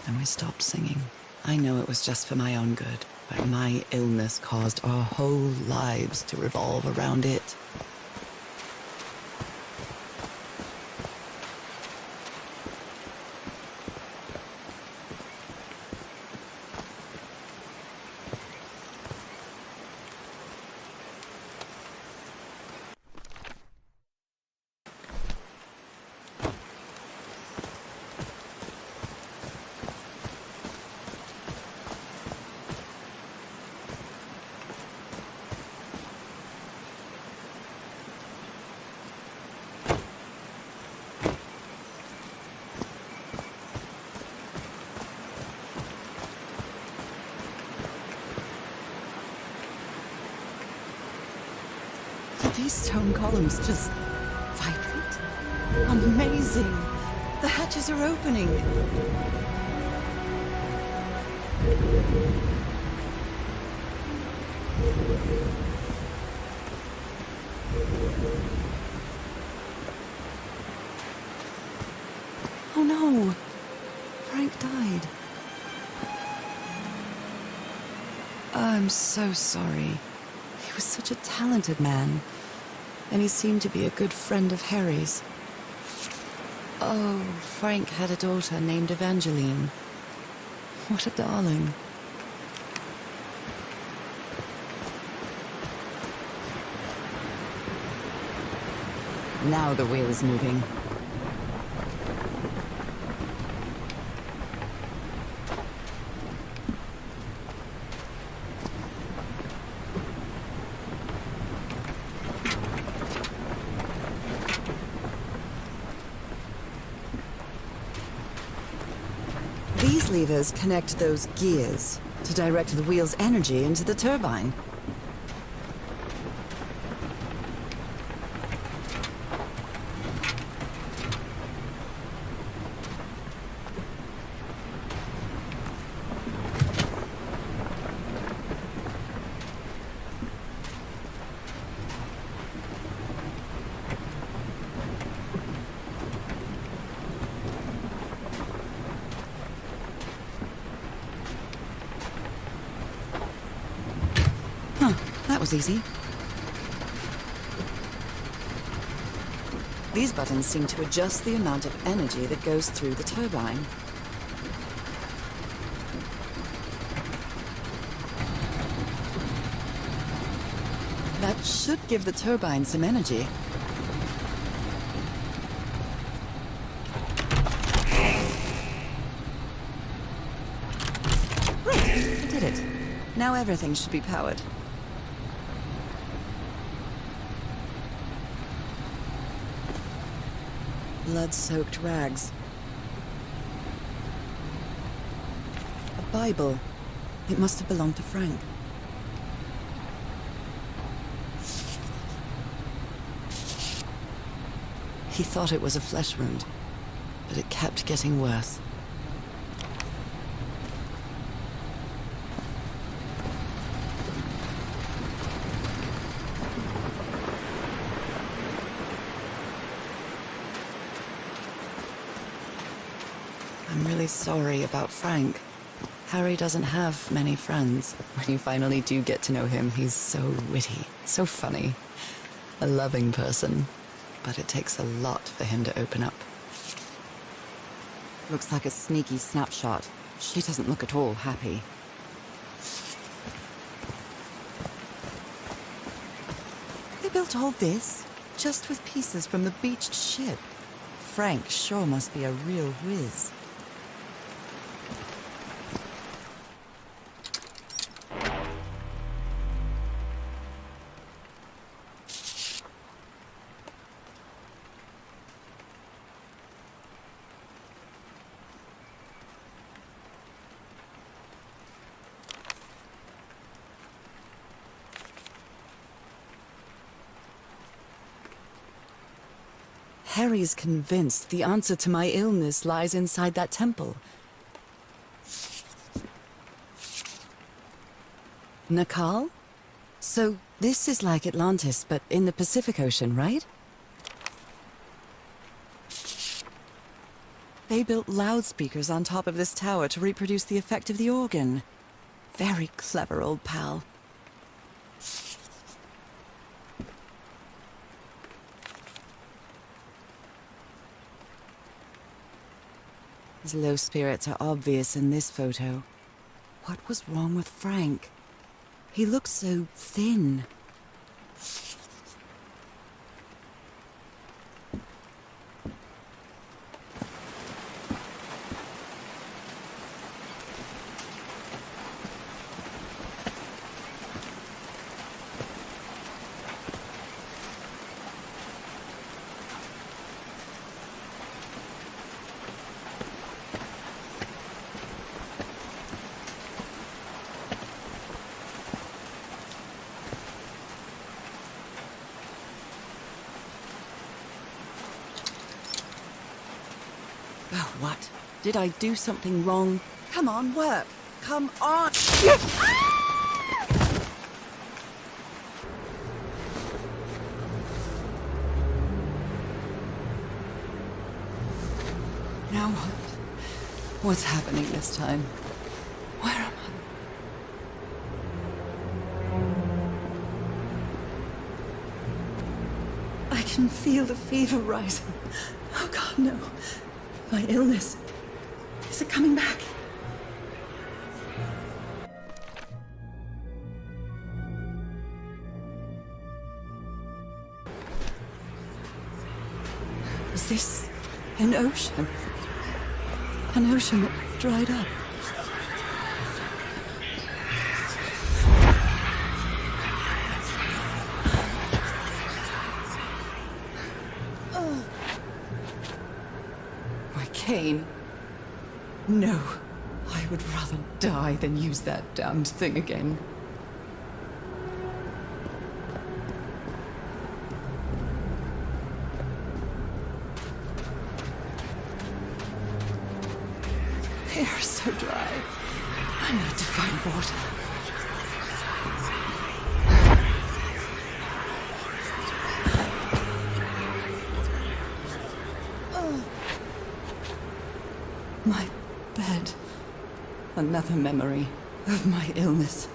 And we stopped singing. I know it was just for my own good, but my illness caused our whole lives to revolve around it. These stone columns just vibrate. Amazing! The hatches are opening. Oh no! Frank died. I'm so sorry. He was such a talented man. And he seemed to be a good friend of Harry's. Oh, Frank had a daughter named Evangeline. What a darling. Now the wheel is moving. These levers connect those gears to direct the wheel's energy into the turbine. That was easy. These buttons seem to adjust the amount of energy that goes through the turbine. That should give the turbine some energy. Right, I did it. Now everything should be powered. Blood-soaked rags. A Bible. It must have belonged to Frank. He thought it was a flesh wound, but it kept getting worse. I'm really sorry about Frank. Harry doesn't have many friends. When you finally do get to know him, he's so witty, so funny. A loving person. But it takes a lot for him to open up. Looks like a sneaky snapshot. She doesn't look at all happy. They built all this just with pieces from the beached ship. Frank sure must be a real whiz. Harry's convinced the answer to my illness lies inside that temple. Nakal? So this is like Atlantis, but in the Pacific Ocean, right? They built loudspeakers on top of this tower to reproduce the effect of the organ. Very clever, old pal. His low spirits are obvious in this photo. What was wrong with Frank? He looked so thin. Oh, what? Did I do something wrong? Come on, work! Come on! Now what? What's happening this time? Where am I? I can feel the fever rising. Oh God, no. My illness. Is it coming back? Is this an ocean? An ocean that dried up? My cane. No. I would rather die than use that damned thing again. The air is so dry. I need to find water. My bed. Another memory of my illness.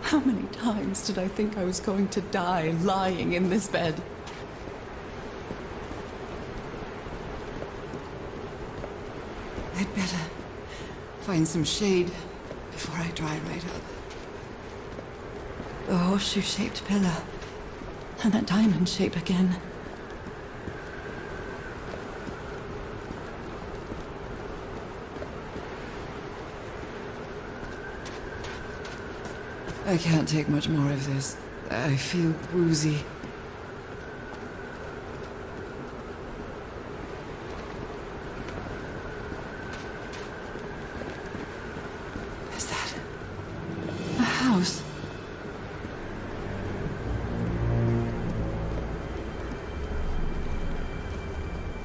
How many times did I think I was going to die lying in this bed? I'd better find some shade before I dry right up. The horseshoe-shaped pillow. And that diamond shape again. I can't take much more of this. I feel woozy. Is that a house?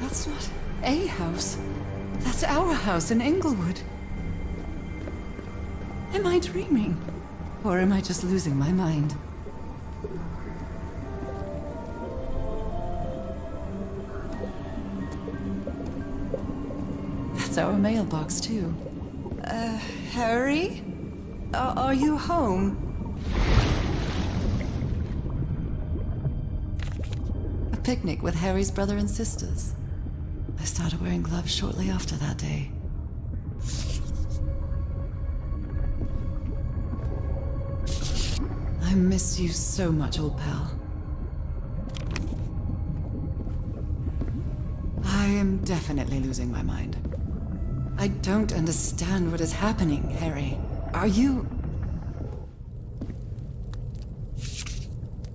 That's not a house. That's our house in Englewood. Am I dreaming? Or am I just losing my mind? That's our mailbox, too. Harry? Are you home? A picnic with Harry's brother and sisters. I started wearing gloves shortly after that day. I miss you so much, old pal. I am definitely losing my mind. I don't understand what is happening, Harry. Are you...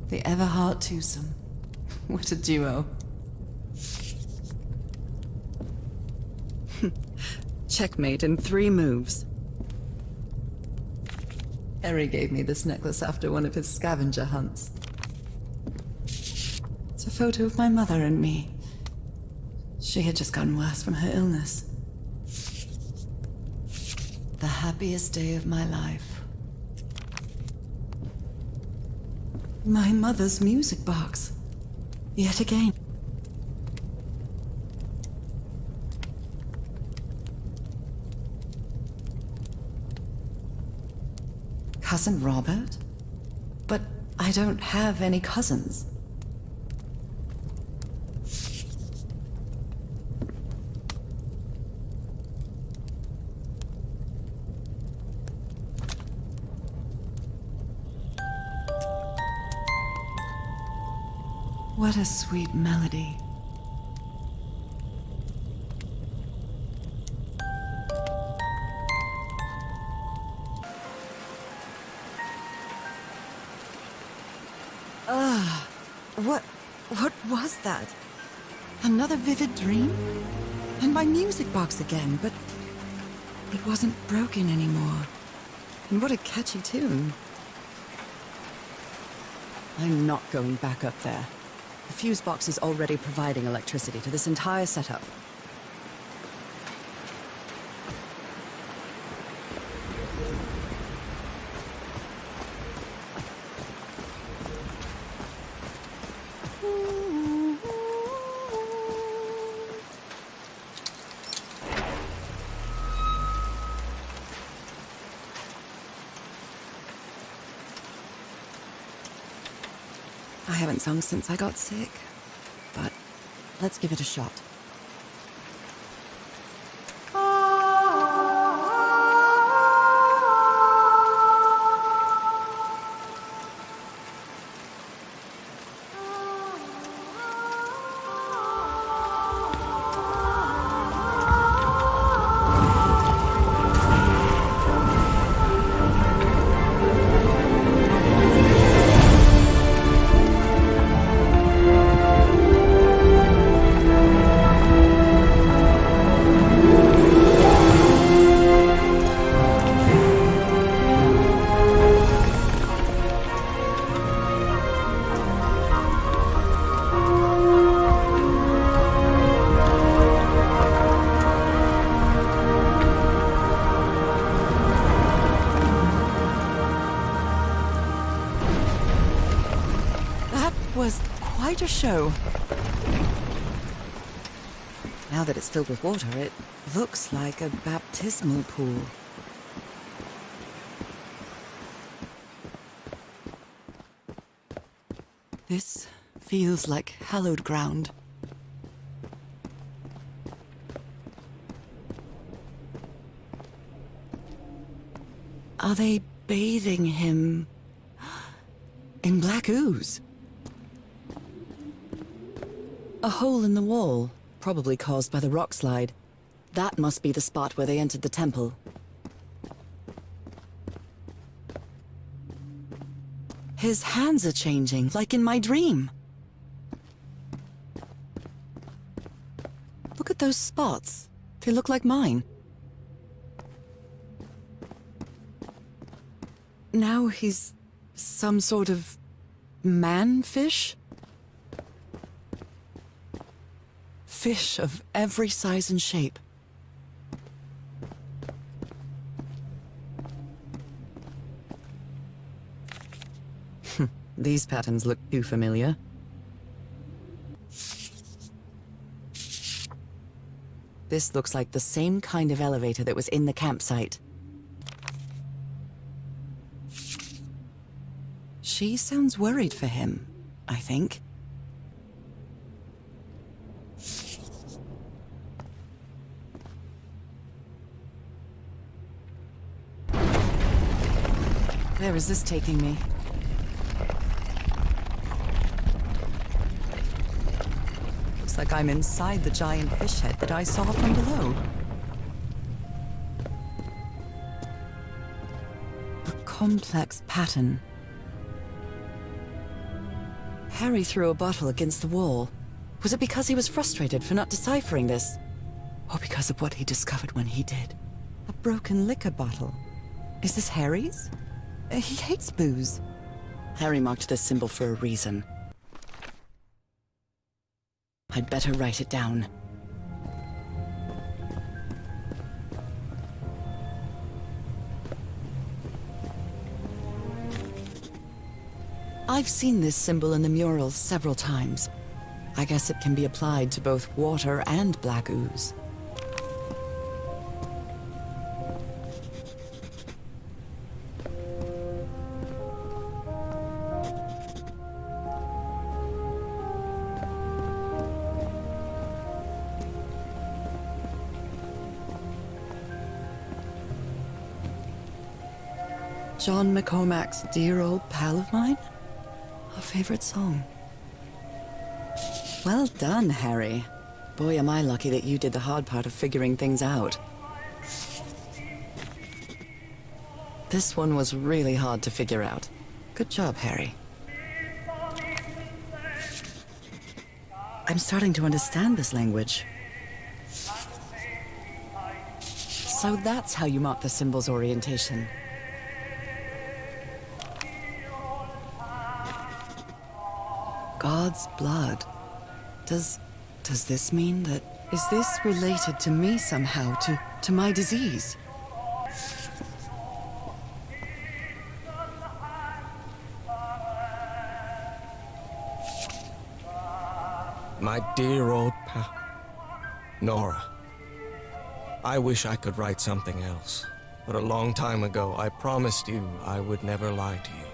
the Everhart twosome? What a duo. Checkmate in 3 moves. Harry gave me this necklace after one of his scavenger hunts. It's a photo of my mother and me. She had just gotten worse from her illness. The happiest day of my life. My mother's music box. Yet again. Cousin Robert? But I don't have any cousins. What a sweet melody. What was that? Another vivid dream? And my music box again, but it wasn't broken anymore. And what a catchy tune. I'm not going back up there. The fuse box is already providing electricity to this entire setup. I haven't sung since I got sick, but let's give it a shot. theater show. Now that it's filled with water, it looks like a baptismal pool. This feels like hallowed ground. Are they bathing him in black ooze? A hole in the wall, probably caused by the rock slide. That must be the spot where they entered the temple. His hands are changing, like in my dream. Look at those spots. They look like mine. Now he's some sort of man-fish? Fish of every size and shape. These patterns look too familiar. This looks like the same kind of elevator that was in the campsite. She sounds worried for him, I think. Where is this taking me? Looks like I'm inside the giant fish head that I saw from below. A complex pattern. Harry threw a bottle against the wall. Was it because he was frustrated for not deciphering this? Or because of what he discovered when he did? A broken liquor bottle. Is this Harry's? He hates booze. Harry marked this symbol for a reason. I'd better write it down. I've seen this symbol in the murals several times. I guess it can be applied to both water and black ooze. John McCormack's Dear Old Pal of Mine? A favorite song. Well done, Harry. Boy, am I lucky that you did the hard part of figuring things out. This one was really hard to figure out. Good job, Harry. I'm starting to understand this language. So that's how you mark the symbol's orientation. God's blood. Does this mean that... Is this related to me somehow, to my disease? My dear old pal, Norah. I wish I could write something else, but a long time ago I promised you I would never lie to you.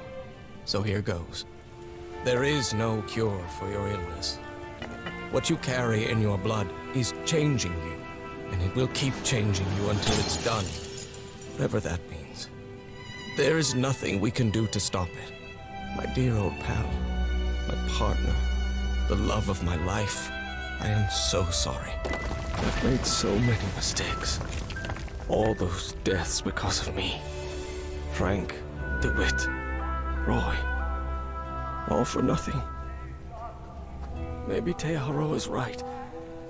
So here goes. There is no cure for your illness. What you carry in your blood is changing you, and it will keep changing you until it's done, whatever that means. There is nothing we can do to stop it. My dear old pal, my partner, the love of my life, I am so sorry. I've made so many mistakes. All those deaths because of me. Frank, DeWitt, Roy. All for nothing. Maybe Teodoro is right.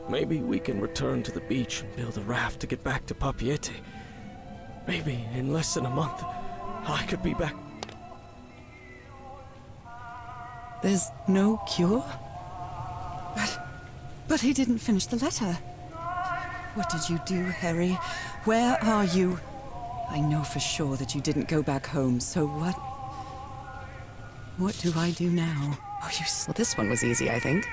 Maybe we can return to the beach and build a raft to get back to Papiete. Maybe in less than a month, I could be back. There's no cure? But he didn't finish the letter. What did you do, Harry? Where are you? I know for sure that you didn't go back home, so what do I do now? Oh, well, this one was easy, I think.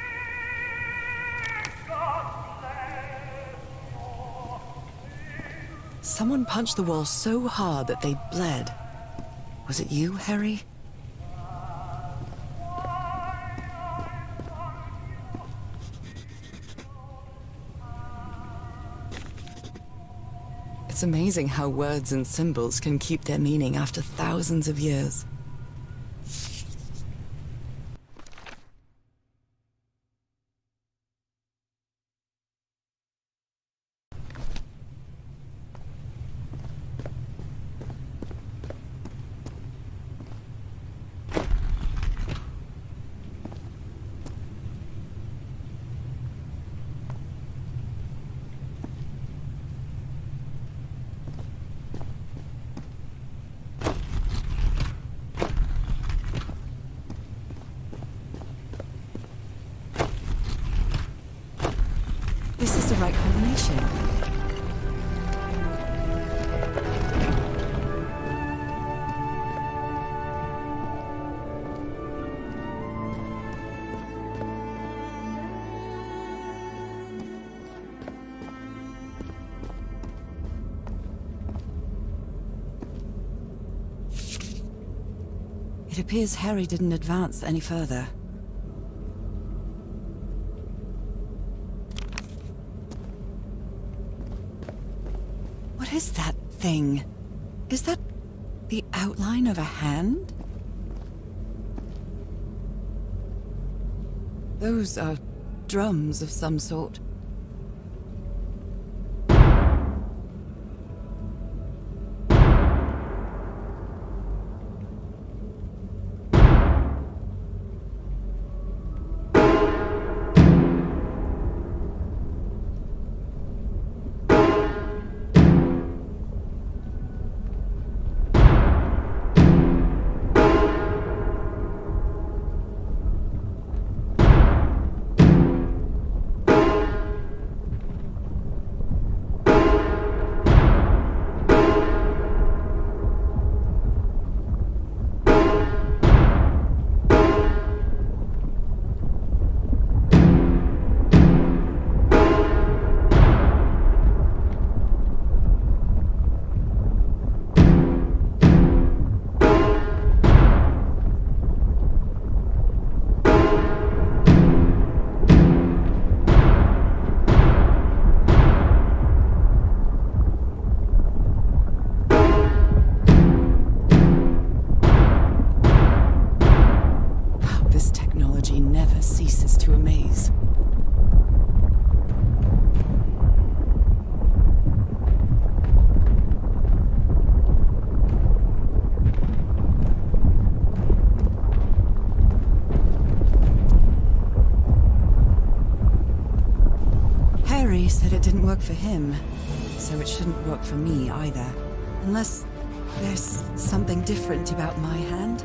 Someone punched the wall so hard that they bled. Was it you, Harry? It's amazing how words and symbols can keep their meaning after thousands of years. This is the right combination. It appears Harry didn't advance any further. What is that thing? Is that the outline of a hand? Those are drums of some sort. Never ceases to amaze. Harry said it didn't work for him, so it shouldn't work for me either. Unless there's something different about my hand.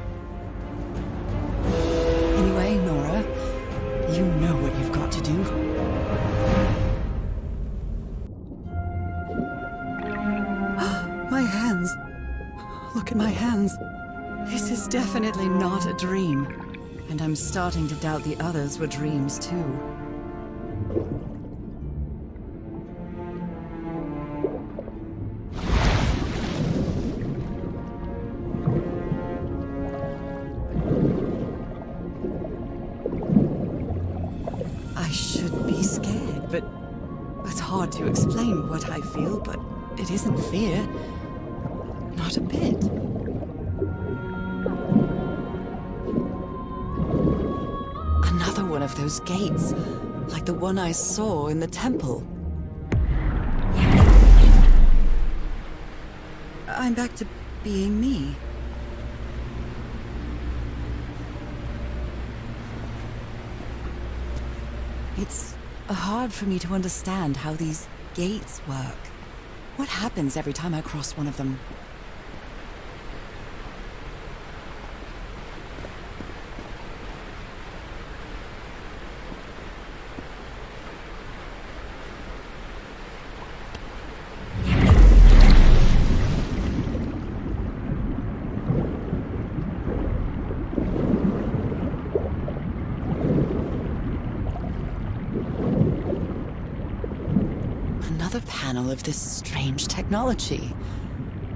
Anyway, Norah, you know what you've got to do. My hands. Look at my hands. This is definitely not a dream. And I'm starting to doubt the others were dreams too. But it's hard to explain what I feel, but it isn't fear. Not a bit. Another one of those gates, like the one I saw in the temple. I'm back to being me. It's hard for me to understand how these gates work. What happens every time I cross one of them? Another panel of this strange technology.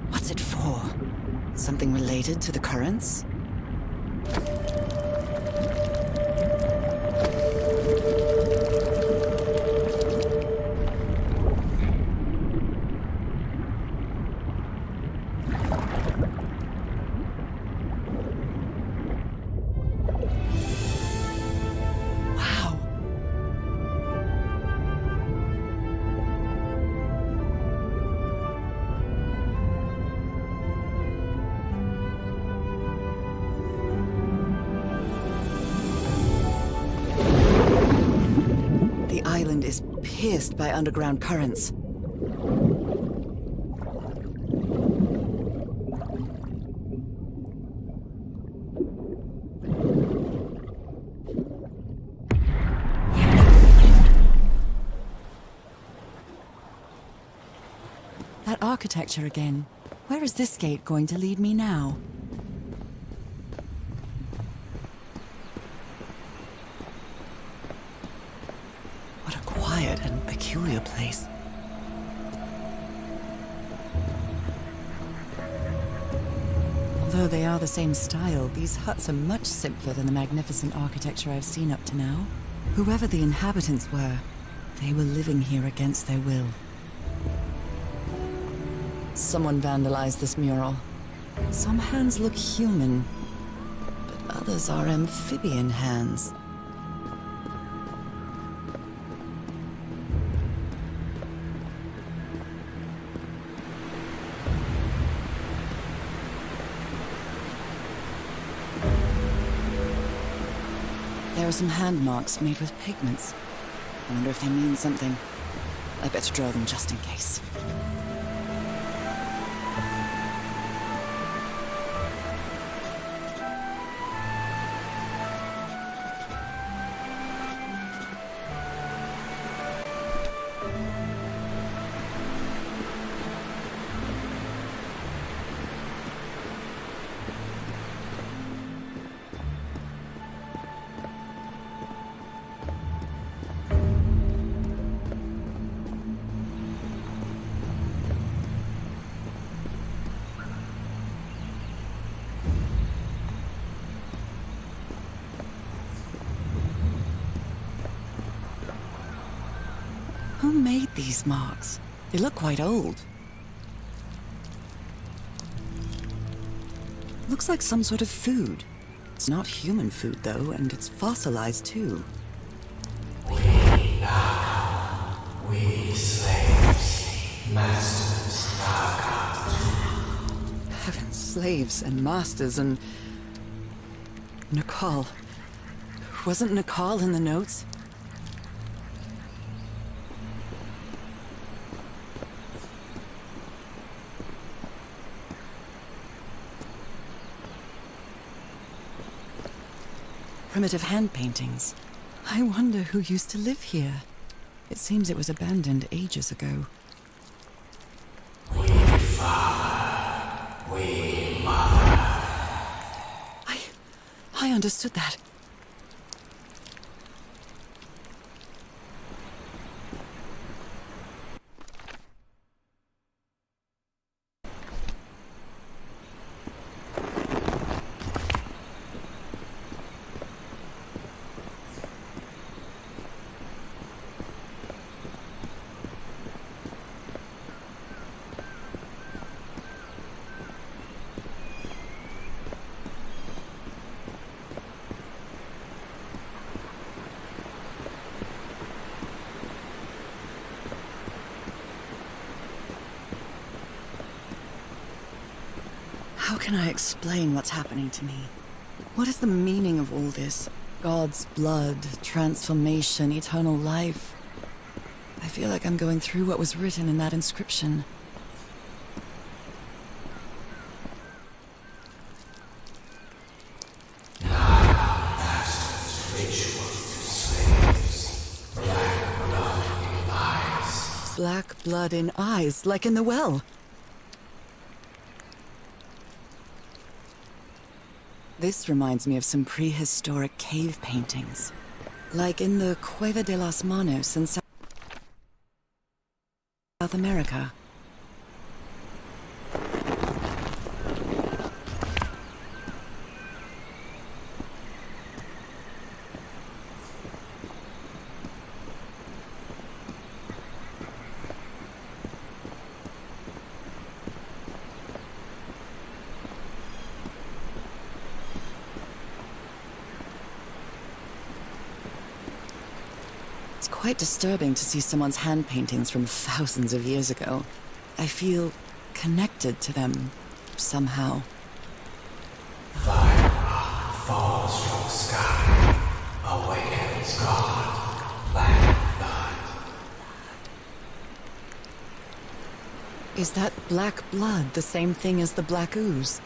What's it for? Something related to the currents? Wow. The island is pierced by underground currents. That architecture again. Where is this gate going to lead me now? What a quiet and peculiar place. Although they are the same style, these huts are much simpler than the magnificent architecture I've seen up to now. Whoever the inhabitants were, they were living here against their will. Someone vandalized this mural. Some hands look human, but others are amphibian hands. There are some hand marks made with pigments. I wonder if they mean something. I better draw them just in case. Who made these marks? They look quite old. Looks like some sort of food. It's not human food, though, and it's fossilized, too. We slaves, masters, Heavens, slaves and masters and... Nicole. Wasn't Nicole in the notes? Primitive hand paintings. I wonder who used to live here. It seems it was abandoned ages ago. we father, we mother. I understood that. How can I explain what's happening to me? What is the meaning of all this? God's blood, transformation, eternal life. I feel like I'm going through what was written in that inscription. Black blood in eyes, like in the well. This reminds me of some prehistoric cave paintings. Like in the Cueva de las Manos in South America. It's quite disturbing to see someone's hand paintings from thousands of years ago. I feel connected to them somehow. Fire falls from the sky, awakens God, black blood. Is that black blood the same thing as the black ooze?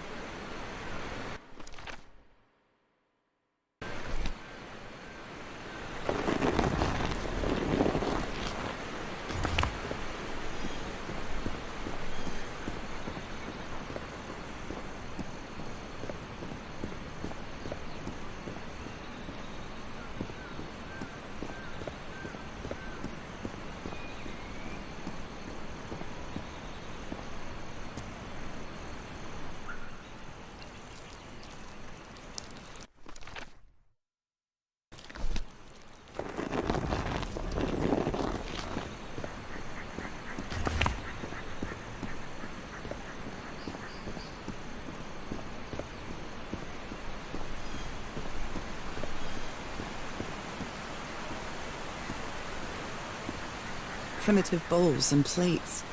Primitive bowls and plates.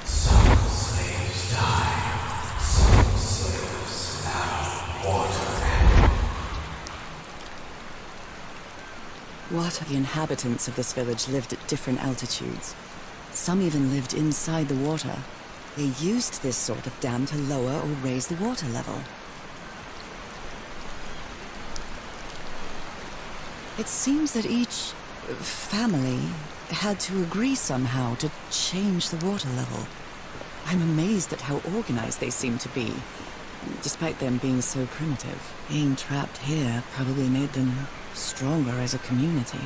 Some slaves died, some slaves now water and What? The inhabitants of this village lived at different altitudes. Some even lived inside the water. They used this sort of dam to lower or raise the water level. It seems that each family had to agree somehow to change the water level. I'm amazed at how organized they seem to be, despite them being so primitive. Being trapped here probably made them stronger as a community.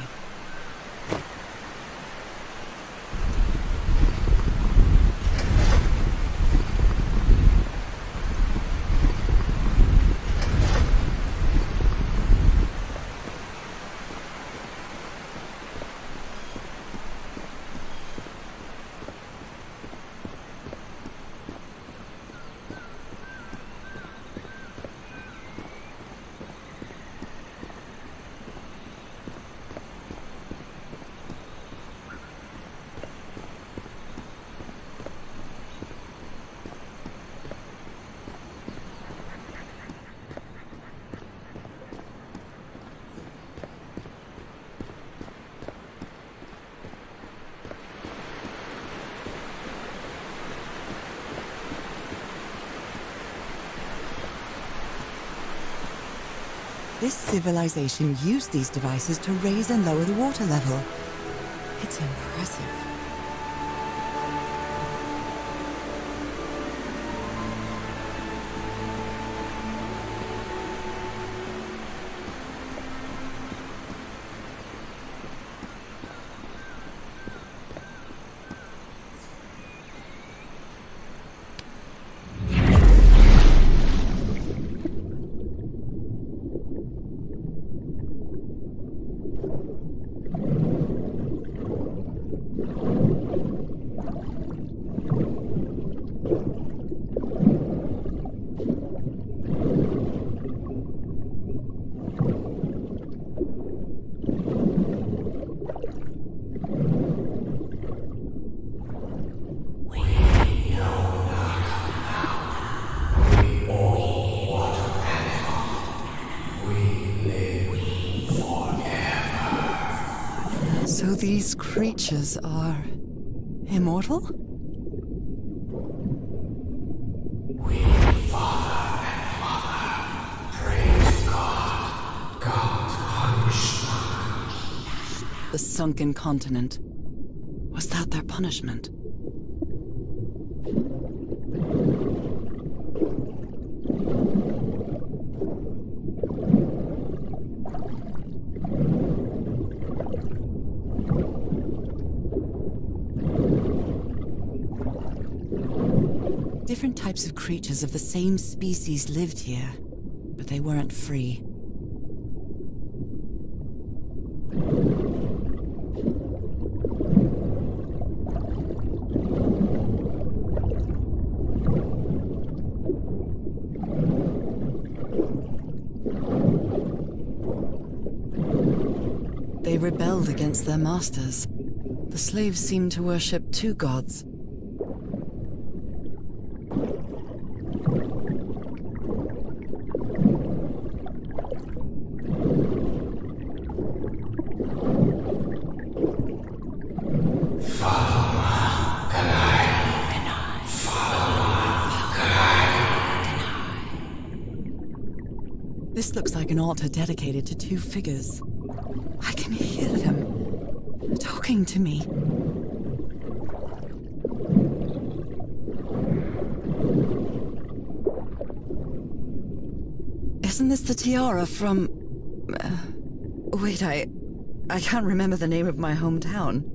This civilization used these devices to raise and lower the water level. It's impressive. So these creatures are immortal? we, father and mother, pray to God. God punish them. The sunken continent. Was that their punishment? Different types of creatures of the same species lived here, but they weren't free. They rebelled against their masters. The slaves seemed to worship two gods. This looks like an altar dedicated to two figures. I can hear them talking to me. Isn't this the tiara from... wait, I can't remember the name of my hometown.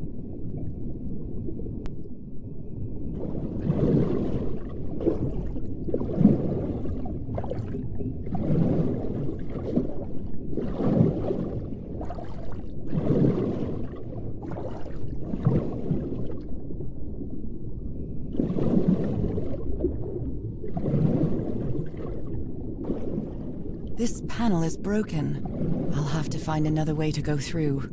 This panel is broken. I'll have to find another way to go through.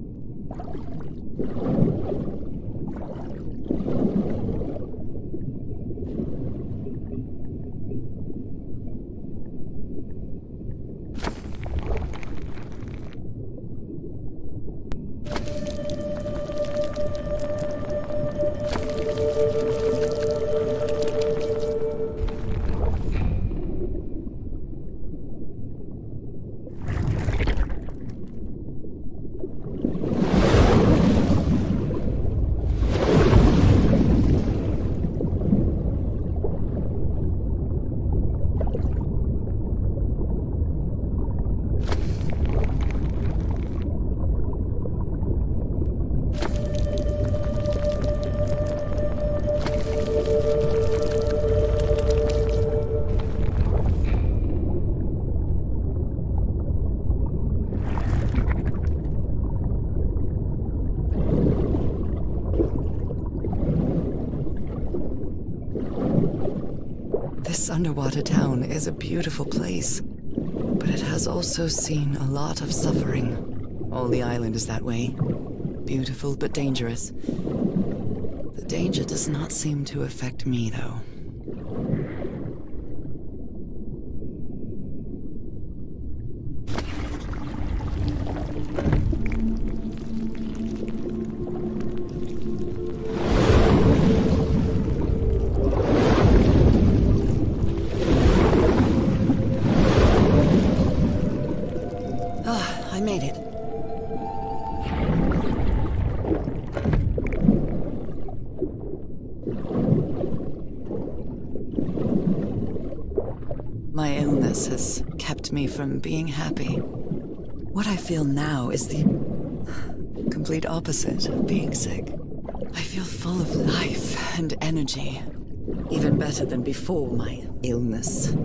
This underwater town is a beautiful place, but it has also seen a lot of suffering. All the island is that way. Beautiful but dangerous. The danger does not seem to affect me, though. I made it. My illness has kept me from being happy. What I feel now is the complete opposite of being sick. I feel full of life and energy, even better than before my illness.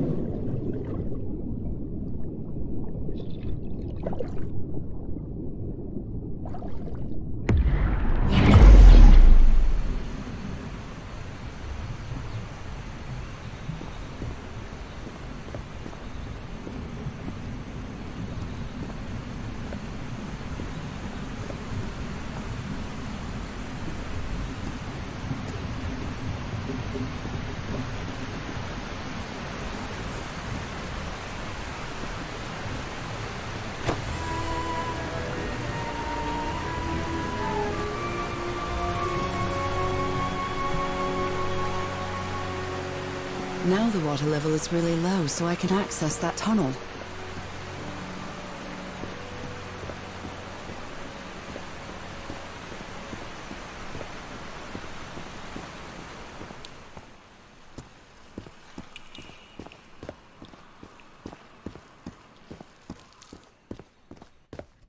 Now the water level is really low, so I can access that tunnel.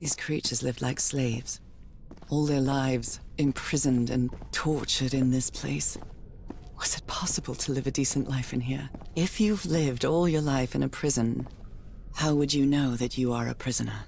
These creatures lived like slaves. All their lives imprisoned and tortured in this place. Was it possible to live a decent life in here? If you've lived all your life in a prison, how would you know that you are a prisoner?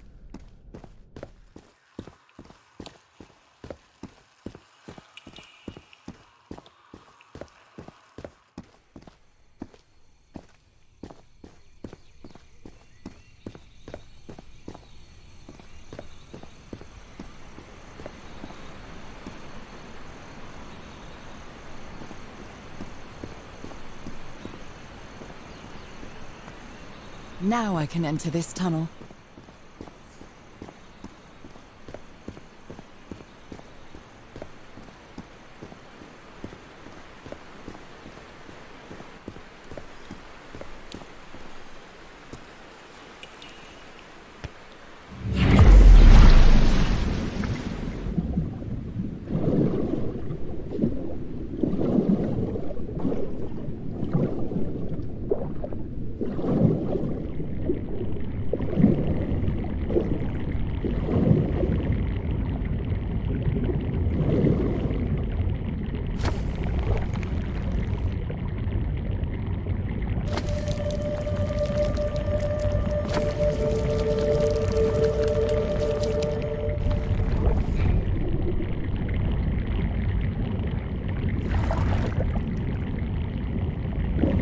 Now I can enter this tunnel.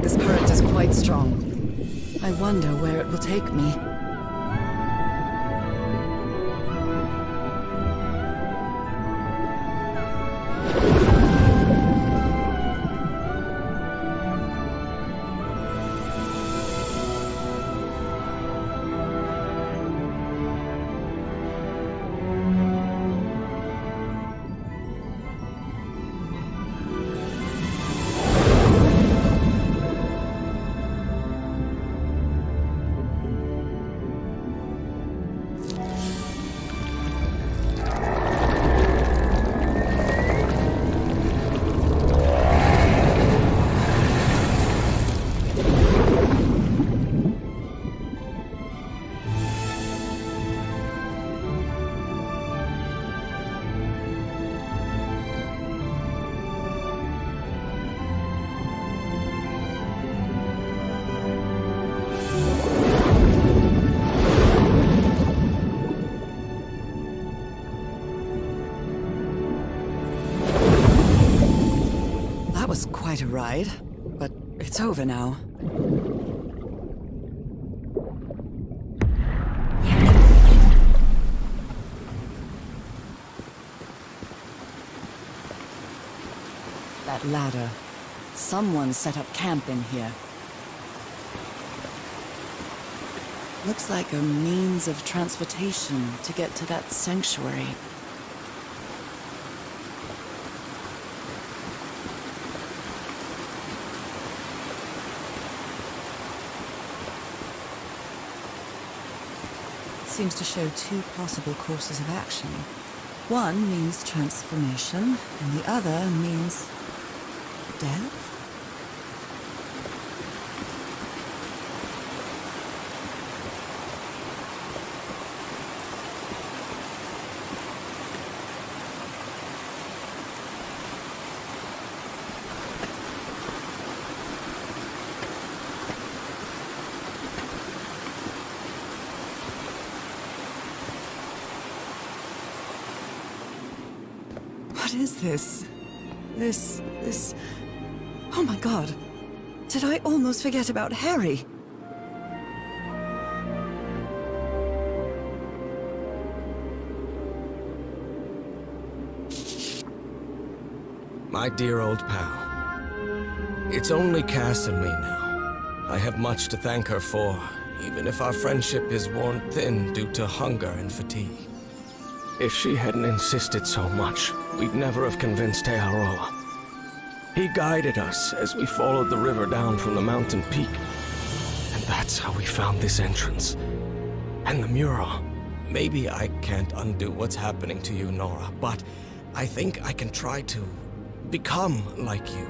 This current is quite strong. I wonder where it will take me. That was quite a ride, but it's over now. That ladder. Someone set up camp in here. Looks like a means of transportation to get to that sanctuary. Seems to show two possible courses of action. One means transformation, and the other means death? What is this? This... Oh my god. Did I almost forget about Harry? My dear old pal. It's only Cass and me now. I have much to thank her for, even if our friendship is worn thin due to hunger and fatigue. If she hadn't insisted so much, we'd never have convinced Aotearoa. He guided us as we followed the river down from the mountain peak. And that's how we found this entrance. And the mural. Maybe I can't undo what's happening to you, Norah, but I think I can try to become like you.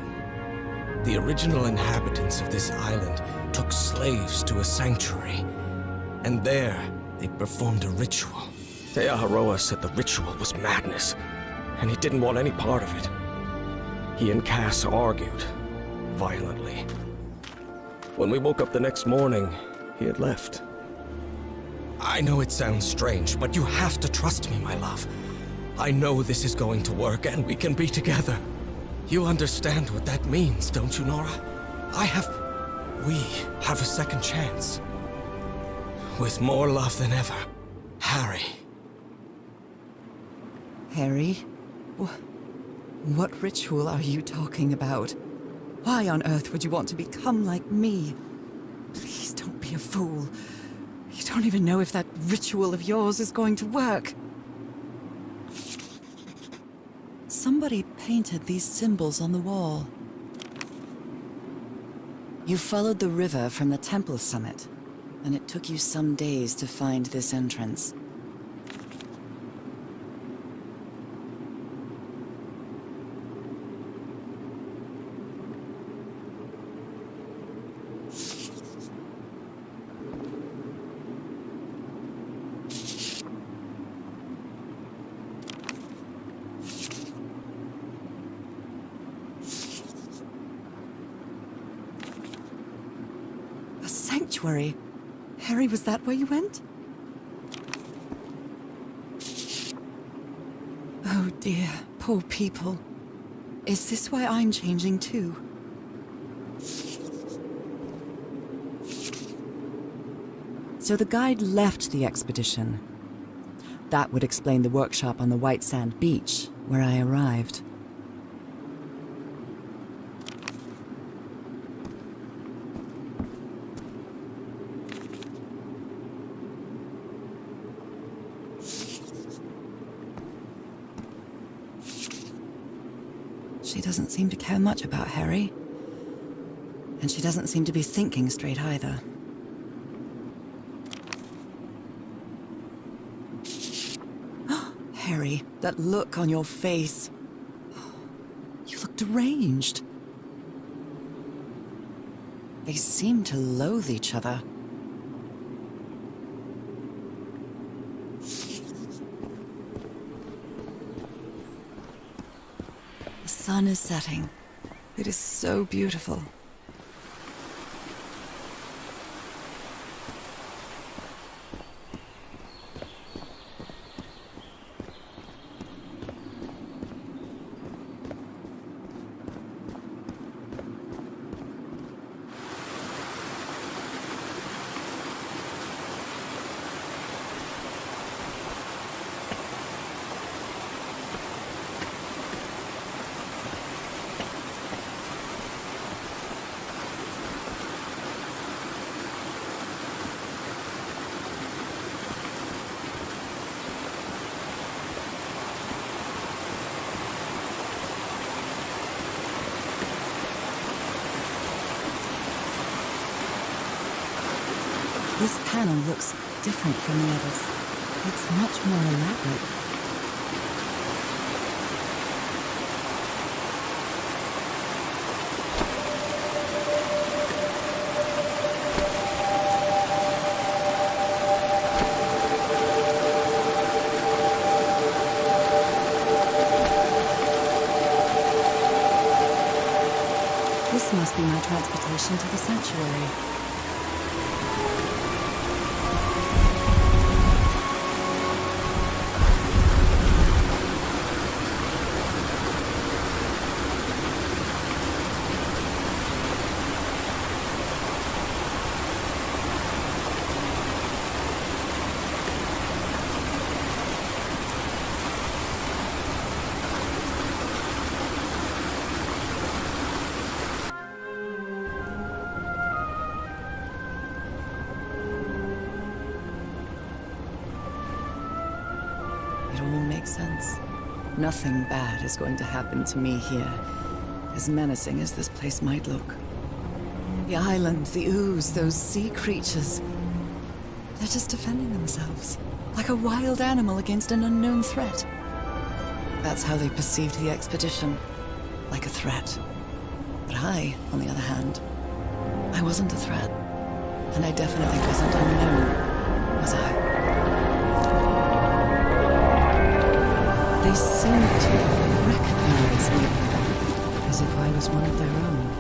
The original inhabitants of this island took slaves to a sanctuary. And there, they performed a ritual. Aotearoa said the ritual was madness, and he didn't want any part of it. He and Cass argued, violently. When we woke up the next morning, he had left. I know it sounds strange, but you have to trust me, my love. I know this is going to work and we can be together. You understand what that means, don't you, Norah? We have a second chance. With more love than ever, Harry. Harry? What ritual are you talking about? Why on earth would you want to become like me? Please don't be a fool. You don't even know if that ritual of yours is going to work. Somebody painted these symbols on the wall. You followed the river from the temple summit, and it took you some days to find this entrance. Sanctuary. Harry, was that where you went? Oh dear, poor people. Is this why I'm changing too? So the guide left the expedition. That would explain the workshop on the white sand beach, where I arrived. She doesn't seem to care much about Harry. And she doesn't seem to be thinking straight either. Harry, that look on your face. You look deranged. They seem to loathe each other. The sun is setting. It is so beautiful. This panel looks different from the others. It's much more elaborate. This must be my transportation to the sanctuary. It all makes sense. Nothing bad is going to happen to me here, as menacing as this place might look. The island, the ooze, those sea creatures. They're just defending themselves, like a wild animal against an unknown threat. That's how they perceived the expedition, like a threat. But I, on the other hand, I wasn't a threat. And I definitely wasn't unknown, was I? They seemed to recognize me, as if I was one of their own.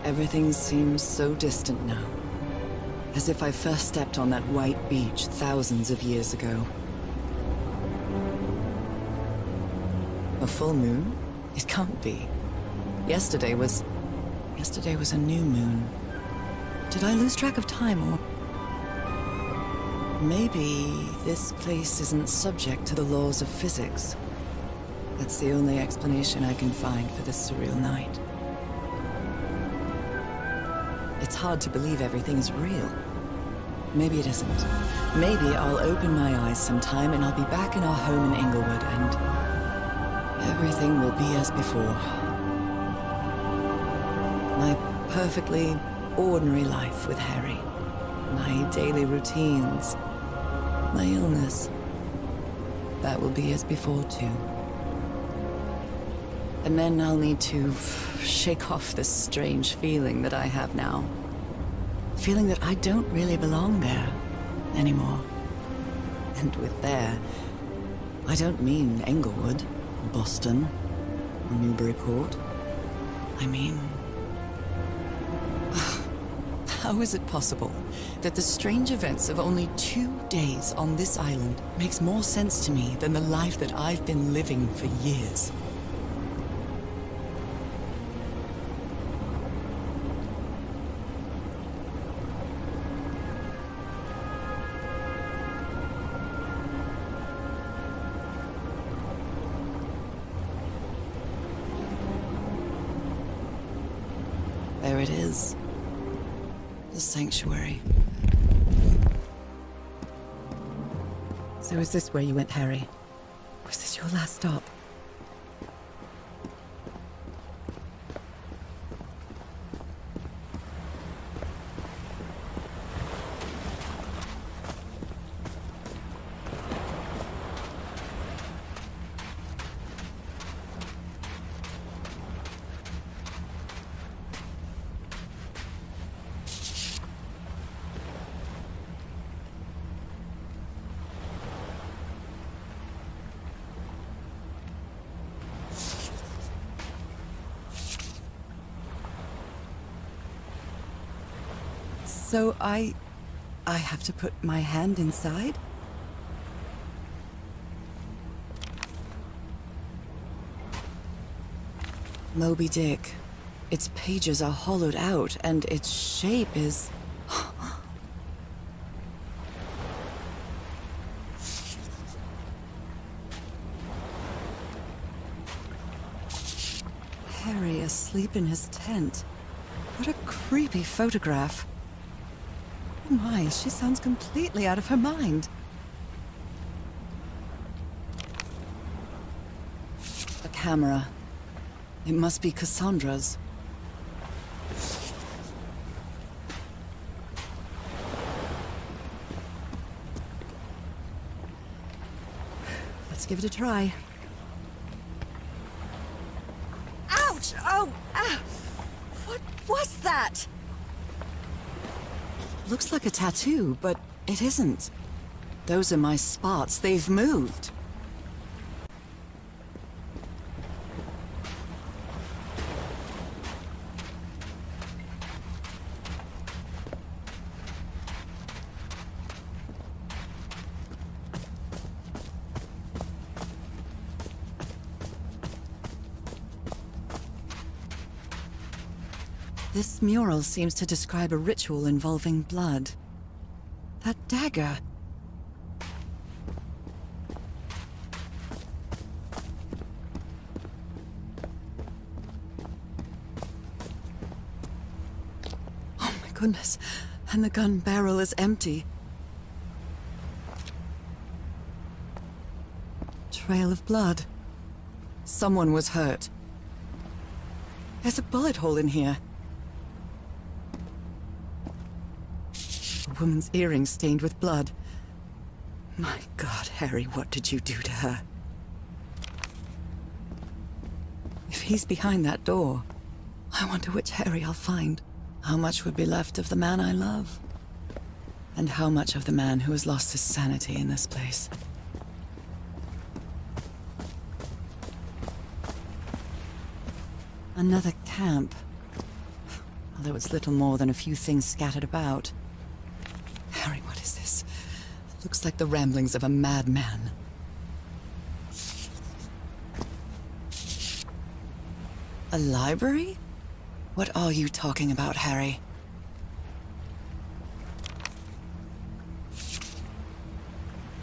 Everything seems so distant now. As if I first stepped on that white beach thousands of years ago. A full moon? It can't be. Yesterday was a new moon. Did I lose track of time, or... Maybe this place isn't subject to the laws of physics. That's the only explanation I can find for this surreal night. It's hard to believe everything's real. Maybe it isn't. Maybe I'll open my eyes sometime and I'll be back in our home in Inglewood and everything will be as before. My perfectly ordinary life with Harry. My daily routines. My illness. That will be as before too. And then I'll need to shake off this strange feeling that I have now. Feeling that I don't really belong there anymore. And with there, I don't mean Englewood, or Boston, or Newburyport. I mean... How is it possible that the strange events of only 2 days on this island makes more sense to me than the life that I've been living for years? There it is. The sanctuary. So is this where you went, Harry? Was this your last stop? So I have to put my hand inside? Moby Dick. Its pages are hollowed out, and its shape is... Harry asleep in his tent. What a creepy photograph. Oh my, she sounds completely out of her mind. A camera. It must be Cassandra's. Let's give it a try. Ouch! Oh! Ah! What was that? Looks like a tattoo, but it isn't. Those are my spots. They've moved. This mural seems to describe a ritual involving blood. That dagger. Oh my goodness. And the gun barrel is empty. Trail of blood. Someone was hurt. There's a bullet hole in here. A woman's earring stained with blood. My God, Harry, what did you do to her? If he's behind that door, I wonder which Harry I'll find. How much would be left of the man I love? And how much of the man who has lost his sanity in this place? Another camp. although it's little more than a few things scattered about. Harry, what is this? Looks like the ramblings of a madman. A library? What are you talking about, Harry?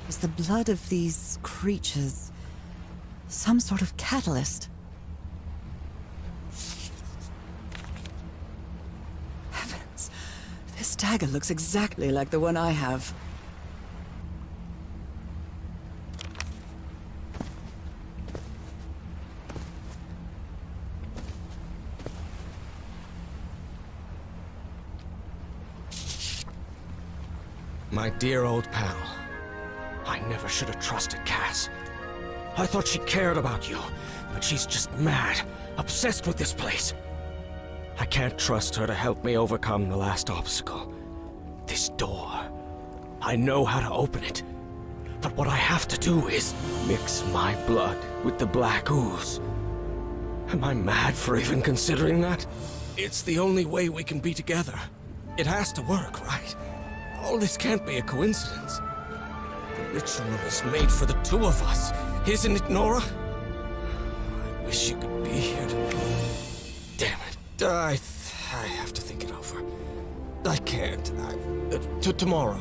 Is the blood of these creatures some sort of catalyst? Heavens, this dagger looks exactly like the one I have. My dear old pal. I never should have trusted Cass. I thought she cared about you, but she's just mad, obsessed with this place. I can't trust her to help me overcome the last obstacle. This door. I know how to open it. But what I have to do is mix my blood with the black ooze. Am I mad for even considering that? It's the only way we can be together. It has to work, right? All this can't be a coincidence. The ritual is made for the two of us, isn't it, Norah? I wish you could be here to... Damn it. I have to think it over. I can't. Tomorrow.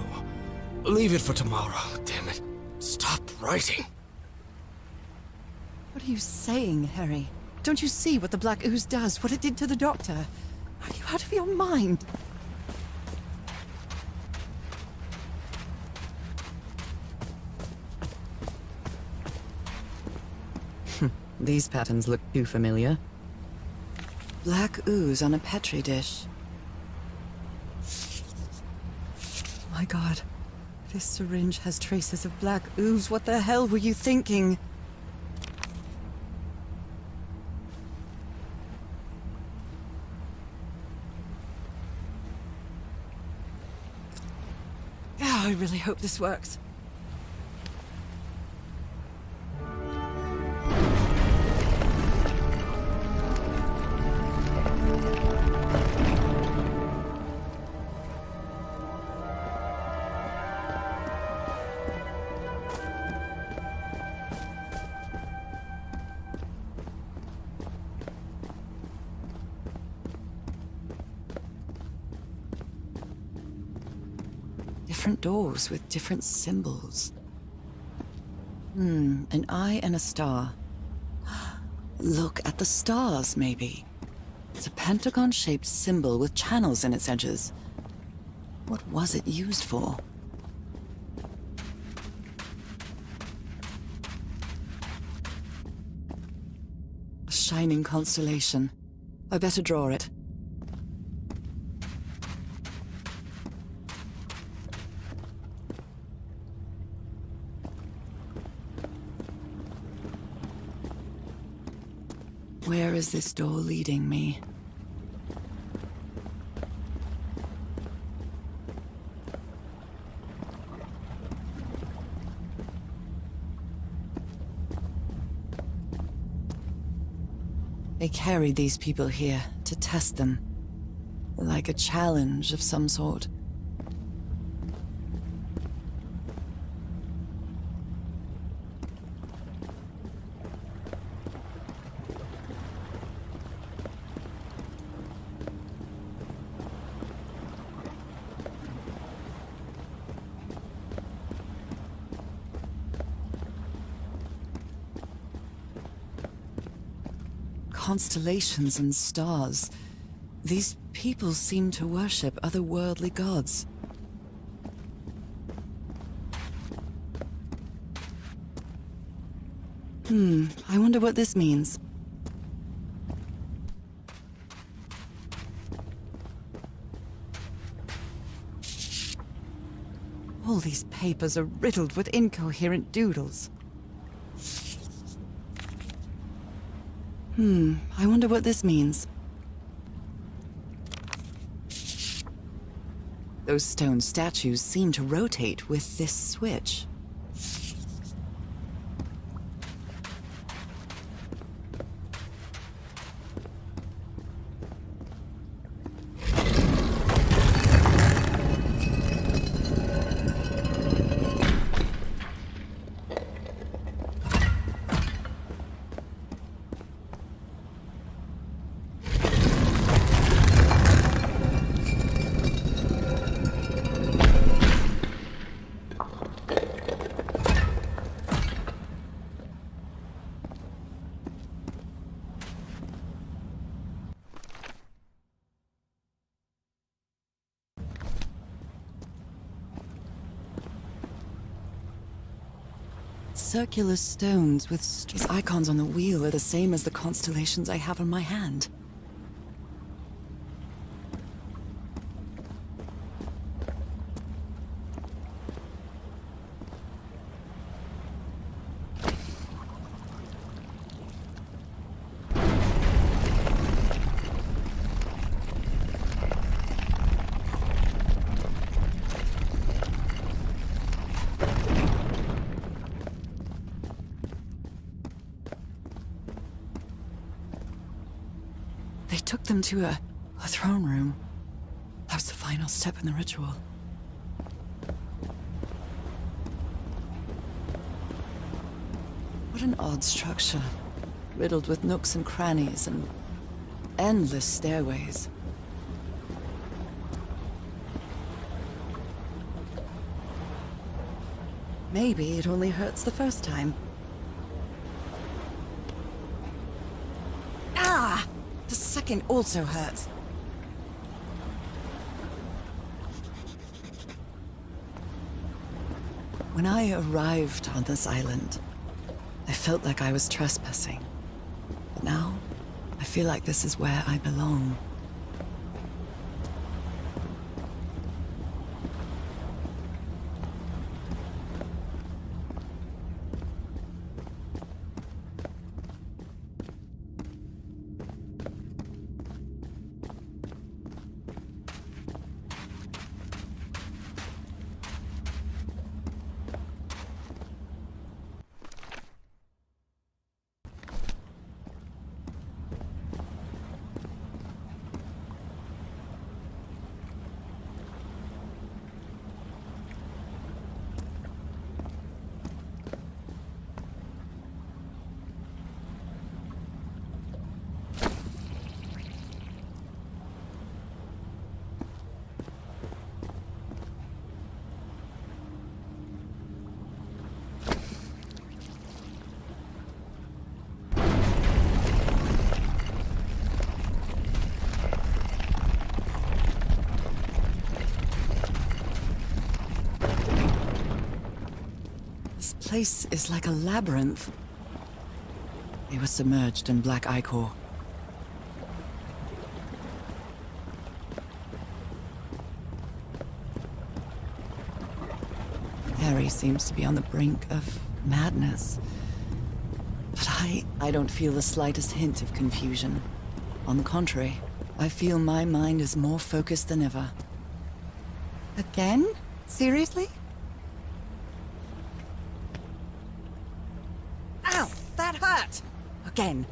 Leave it for tomorrow. Damn it. Stop writing. What are you saying, Harry? Don't you see what the black ooze does, what it did to the doctor? Are you out of your mind? These patterns look too familiar. Black ooze on a petri dish. My God, this syringe has traces of black ooze. What the hell were you thinking? Yeah, I really hope this works. Different doors with different symbols. An eye and a star. Look at the stars, maybe. It's a pentagon-shaped symbol with channels in its edges. What was it used for? A shining constellation. I better draw it. Where is this door leading me? They carried these people here to test them, like a challenge of some sort. Constellations and stars. These people seem to worship otherworldly gods. I wonder what this means. All these papers are riddled with incoherent doodles. I wonder what this means. Those stone statues seem to rotate with this switch. circular stones with these icons on the wheel are the same as the constellations I have on my hand. They took them to a throne room. That was the final step in the ritual. What an odd structure, riddled with nooks and crannies and endless stairways. Maybe it only hurts the first time. Ah! The second also hurts. When I arrived on this island, I felt like I was trespassing. But now, I feel like this is where I belong. This place is like a labyrinth. They were submerged in black ichor. Harry seems to be on the brink of madness. But I don't feel the slightest hint of confusion. On the contrary, I feel my mind is more focused than ever. Again? Seriously? Ow! That hurt! Again.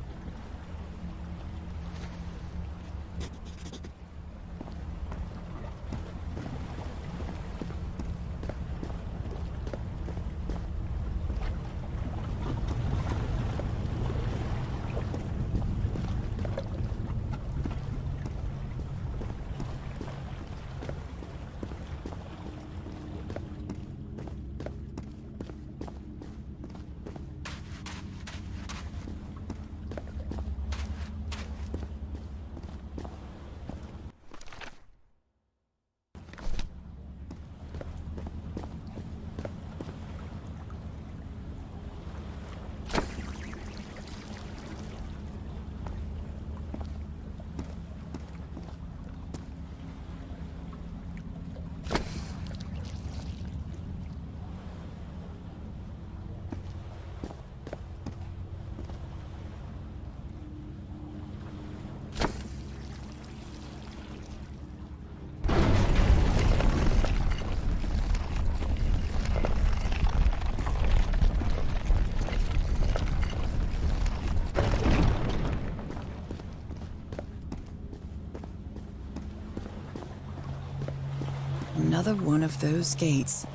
Another one of those gates.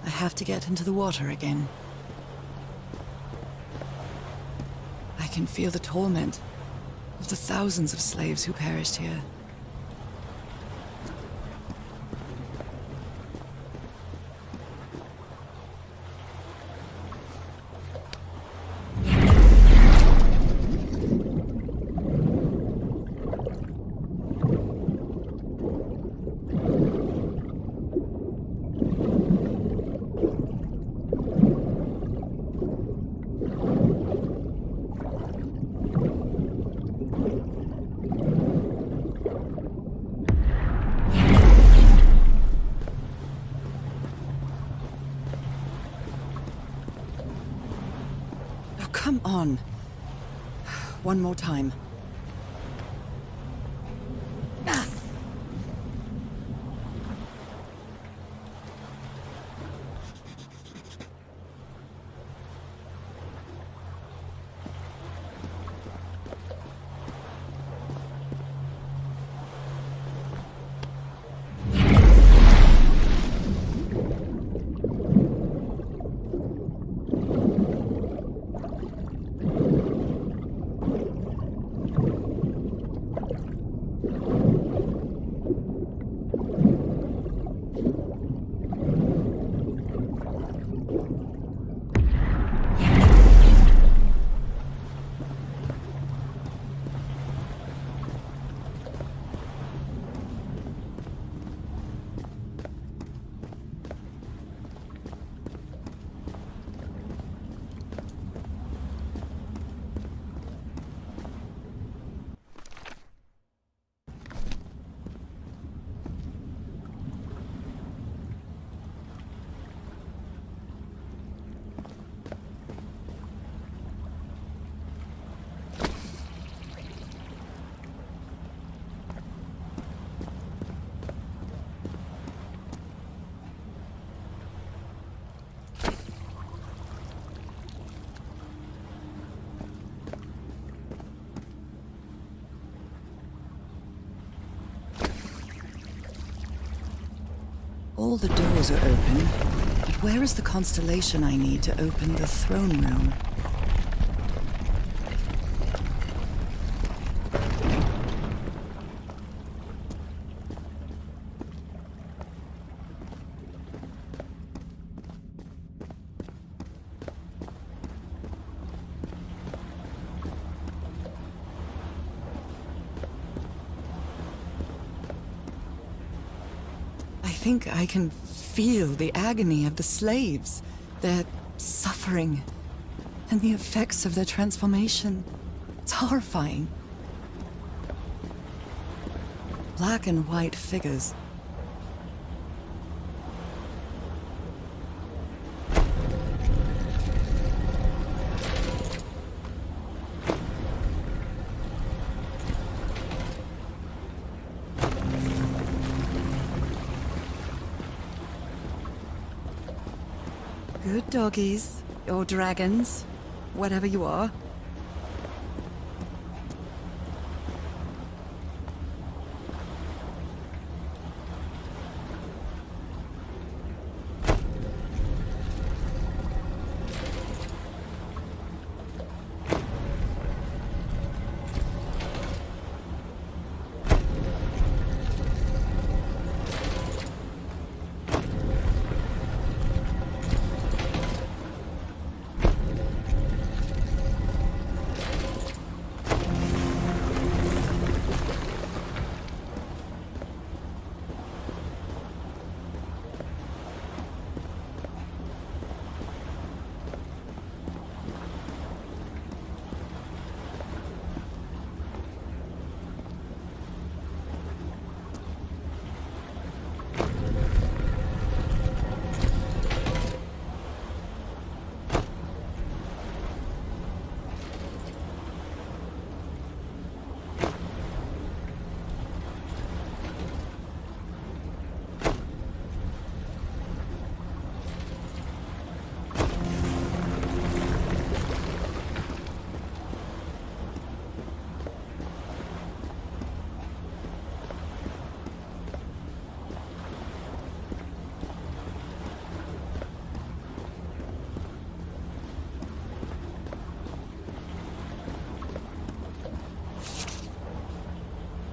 I have to get into the water again. I can feel the torment of the thousands of slaves who perished here. on. One more time. Ah! All the doors are open, but where is the constellation I need to open the throne room? I think I can feel the agony of the slaves, their suffering, and the effects of their transformation. It's horrifying. Black and white figures. Good doggies, or dragons, whatever you are.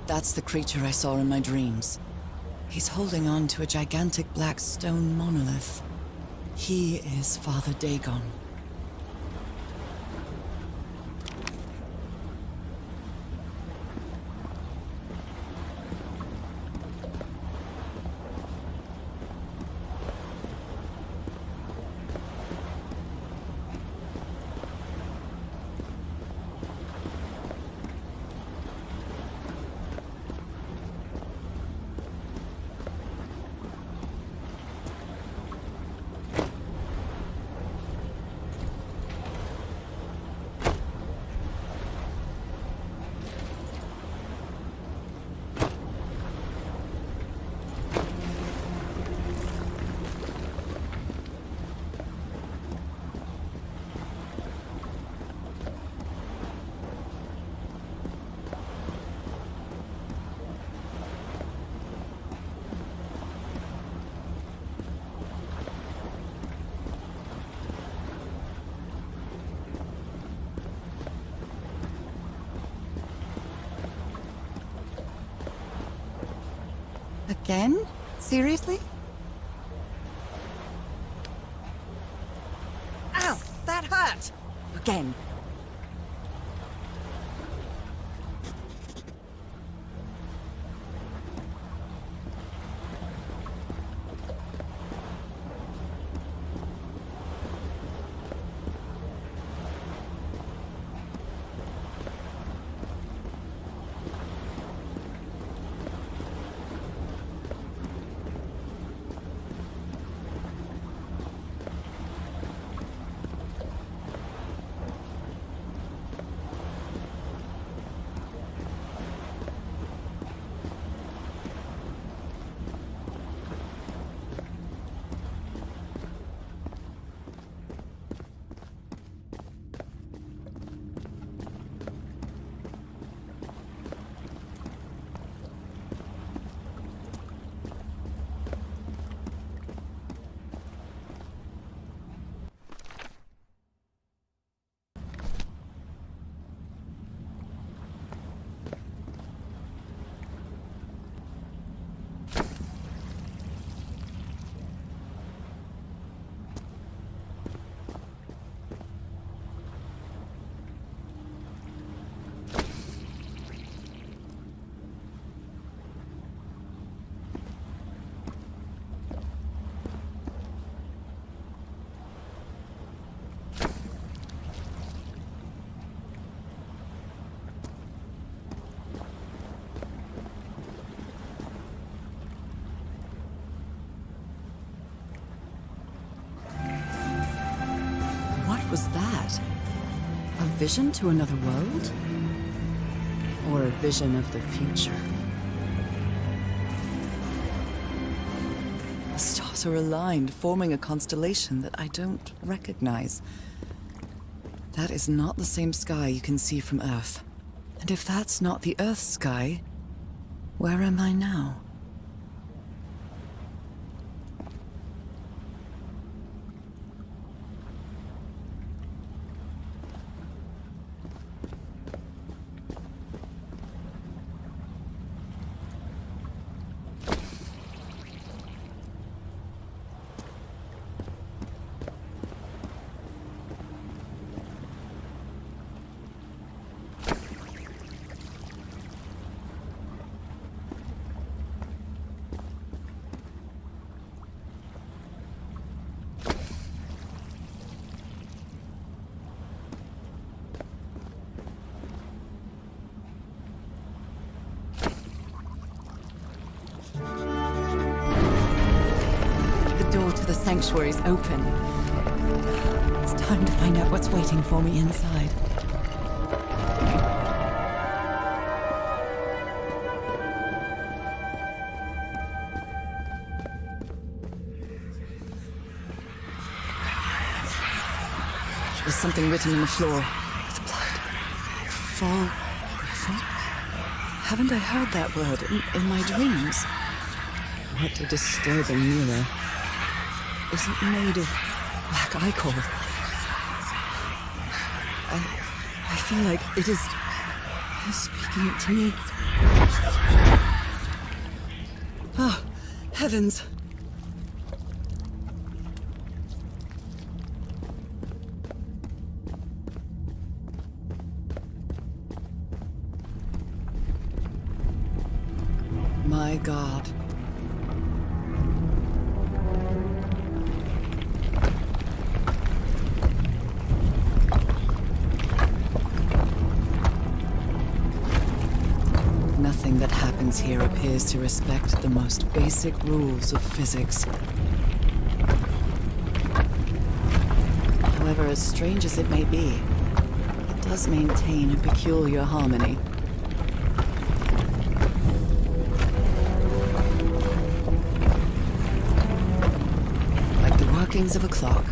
That's the creature I saw in my dreams. He's holding on to a gigantic black stone monolith. He is Father Dagon. Again? Seriously? Ow! That hurt! Again. What was that? A vision to another world? Or a vision of the future? The stars are aligned, forming a constellation that I don't recognize. That is not the same sky you can see from Earth. And if that's not the Earth's sky, where am I now? The door to the sanctuary is open. It's time to find out what's waiting for me inside. There's something written on the floor. It's blood. Fall river? Haven't I heard that word in my dreams? What a disturbing mirror. Is it made of black ichor? I feel like it is speaking it to me. Oh, heavens. My God. Nothing that happens here appears to respect the most basic rules of physics. However, as strange as it may be, it does maintain a peculiar harmony. Like the workings of a clock,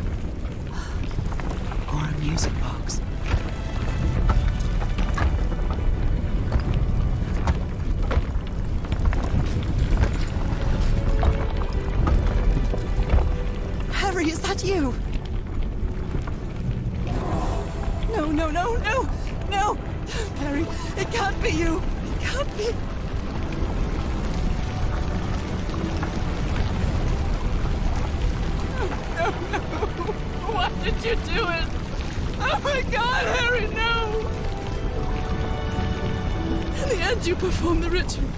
or a music box. Harry, is that you? No, no, no, no! No! Harry, it can't be you! It can't be! you do it? Oh my God, Harry, no! In the end, you performed the ritual.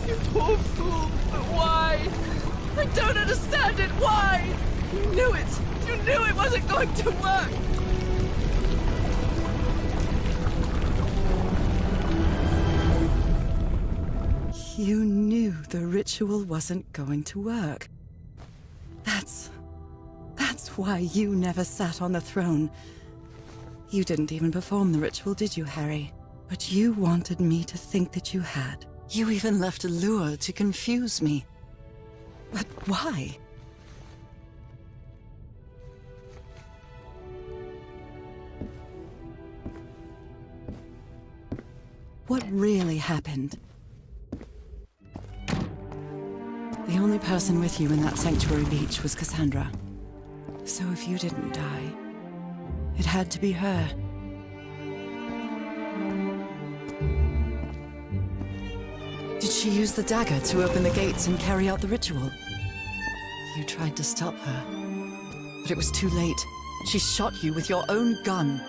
You poor fool. But why? I don't understand it. Why? You knew it. You knew it wasn't going to work. You knew the ritual wasn't going to work. That's why you never sat on the throne. You didn't even perform the ritual, did you, Harry? But you wanted me to think that you had. You even left a lure to confuse me. But why? What really happened? The only person with you in that sanctuary beach was Cassandra. So if you didn't die, it had to be her. Did she use the dagger to open the gates and carry out the ritual? You tried to stop her, but it was too late. She shot you with your own gun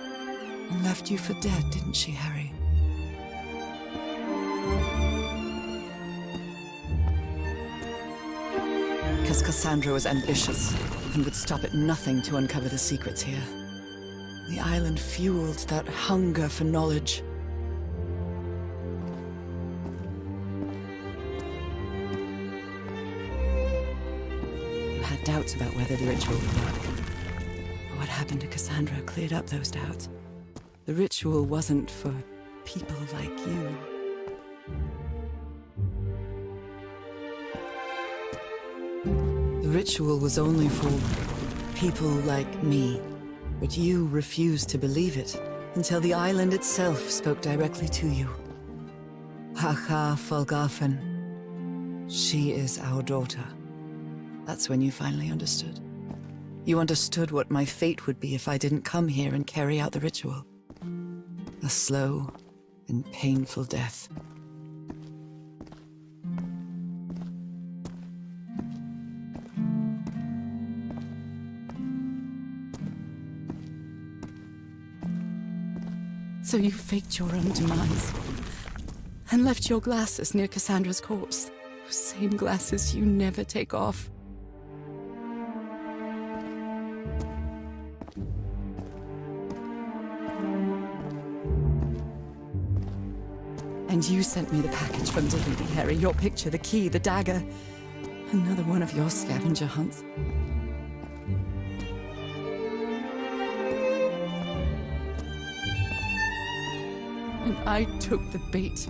and left you for dead, didn't she, Harry? Because Cassandra was ambitious and would stop at nothing to uncover the secrets here. The island fueled that hunger for knowledge. You had doubts about whether the ritual would work. But what happened to Cassandra cleared up those doubts. The ritual wasn't for people like you. The ritual was only for people like me. But you refused to believe it until the island itself spoke directly to you. Hacha Folgafen. She is our daughter. That's when you finally understood. You understood what my fate would be if I didn't come here and carry out the ritual. A slow and painful death. So you faked your own demise and left your glasses near Cassandra's corpse. Those same glasses you never take off. And you sent me the package from Tahiti, Harry. Your picture, the key, the dagger. Another one of your scavenger hunts. And I took the bait.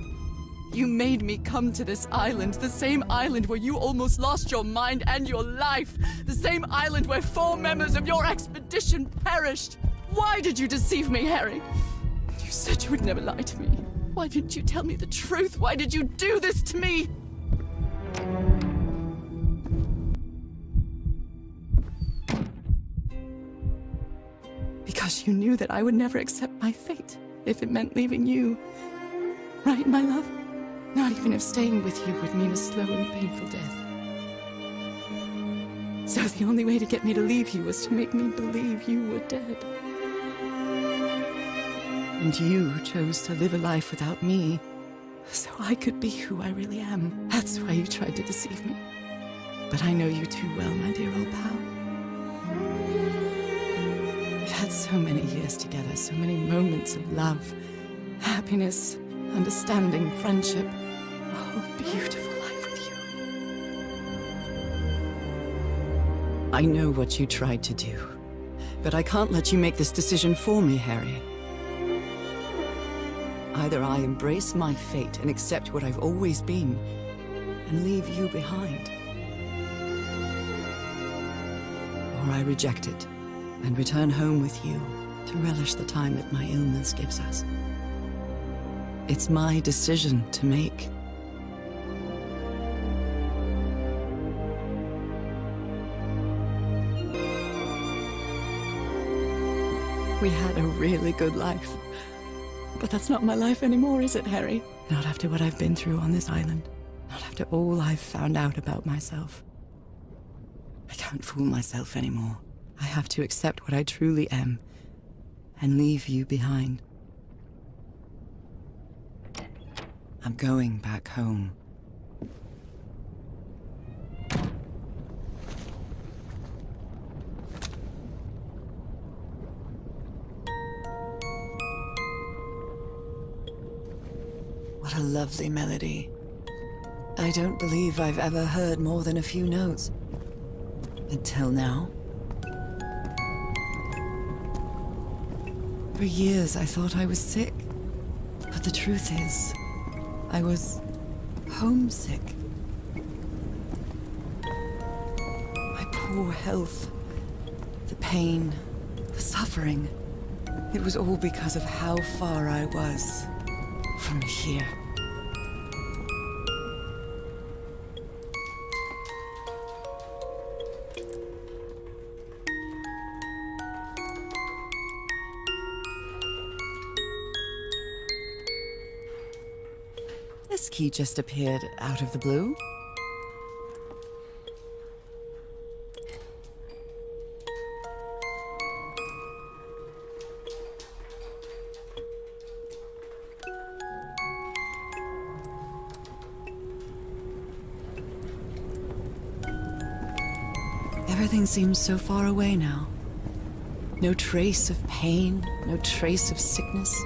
You made me come to this island, the same island where you almost lost your mind and your life, the same island where 4 members of your expedition perished. Why did you deceive me, Harry? You said you would never lie to me. Why didn't you tell me the truth? Why did you do this to me? Because you knew that I would never accept my fate if it meant leaving you. Right, my love? Not even if staying with you would mean a slow and painful death. So the only way to get me to leave you was to make me believe you were dead. And you chose to live a life without me, so I could be who I really am. That's why you tried to deceive me. But I know you too well, my dear old pal. We've had so many years together, so many moments of love, happiness, understanding, friendship. A whole beautiful life with you. I know what you tried to do, but I can't let you make this decision for me, Harry. Either I embrace my fate and accept what I've always been, and leave you behind. Or I reject it, and return home with you to relish the time that my illness gives us. It's my decision to make. We had a really good life. But that's not my life anymore, is it, Harry? Not after what I've been through on this island. Not after all I've found out about myself. I can't fool myself anymore. I have to accept what I truly am and leave you behind. I'm going back home. What a lovely melody. I don't believe I've ever heard more than a few notes. Until now. For years I thought I was sick. But the truth is, I was homesick. My poor health, the pain, the suffering. It was all because of how far I was from here. This key just appeared out of the blue. Everything seems so far away now. No trace of pain, no trace of sickness.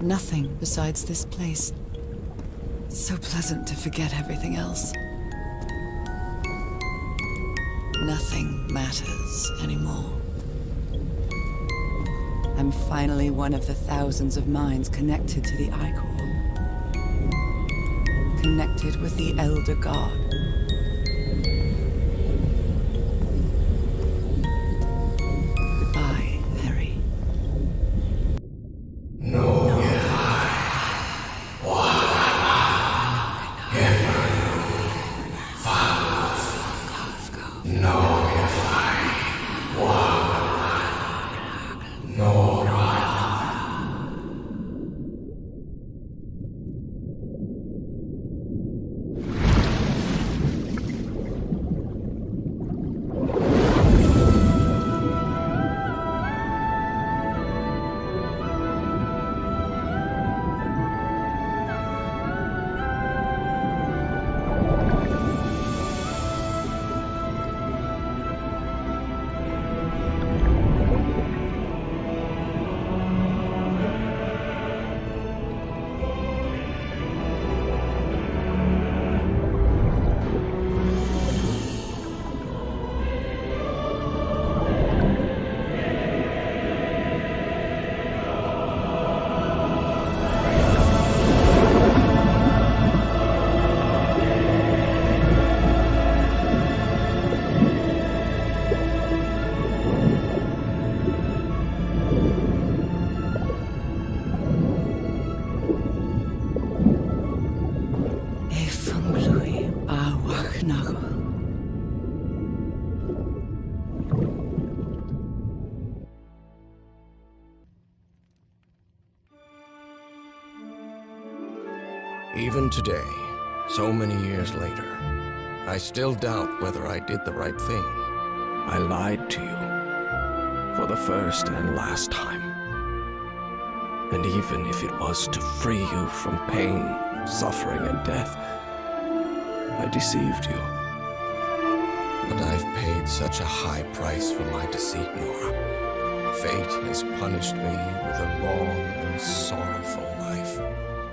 Nothing besides this place. It's so pleasant to forget everything else. Nothing matters anymore. I'm finally one of the thousands of minds connected to the Ichor. Connected with the Elder God. Goodbye, Harry. Even today, so many years later, I still doubt whether I did the right thing. I lied to you for the first and last time. And even if it was to free you from pain, suffering, and death, I deceived you. But I've paid such a high price for my deceit, Norah. Fate has punished me with a long and sorrowful life,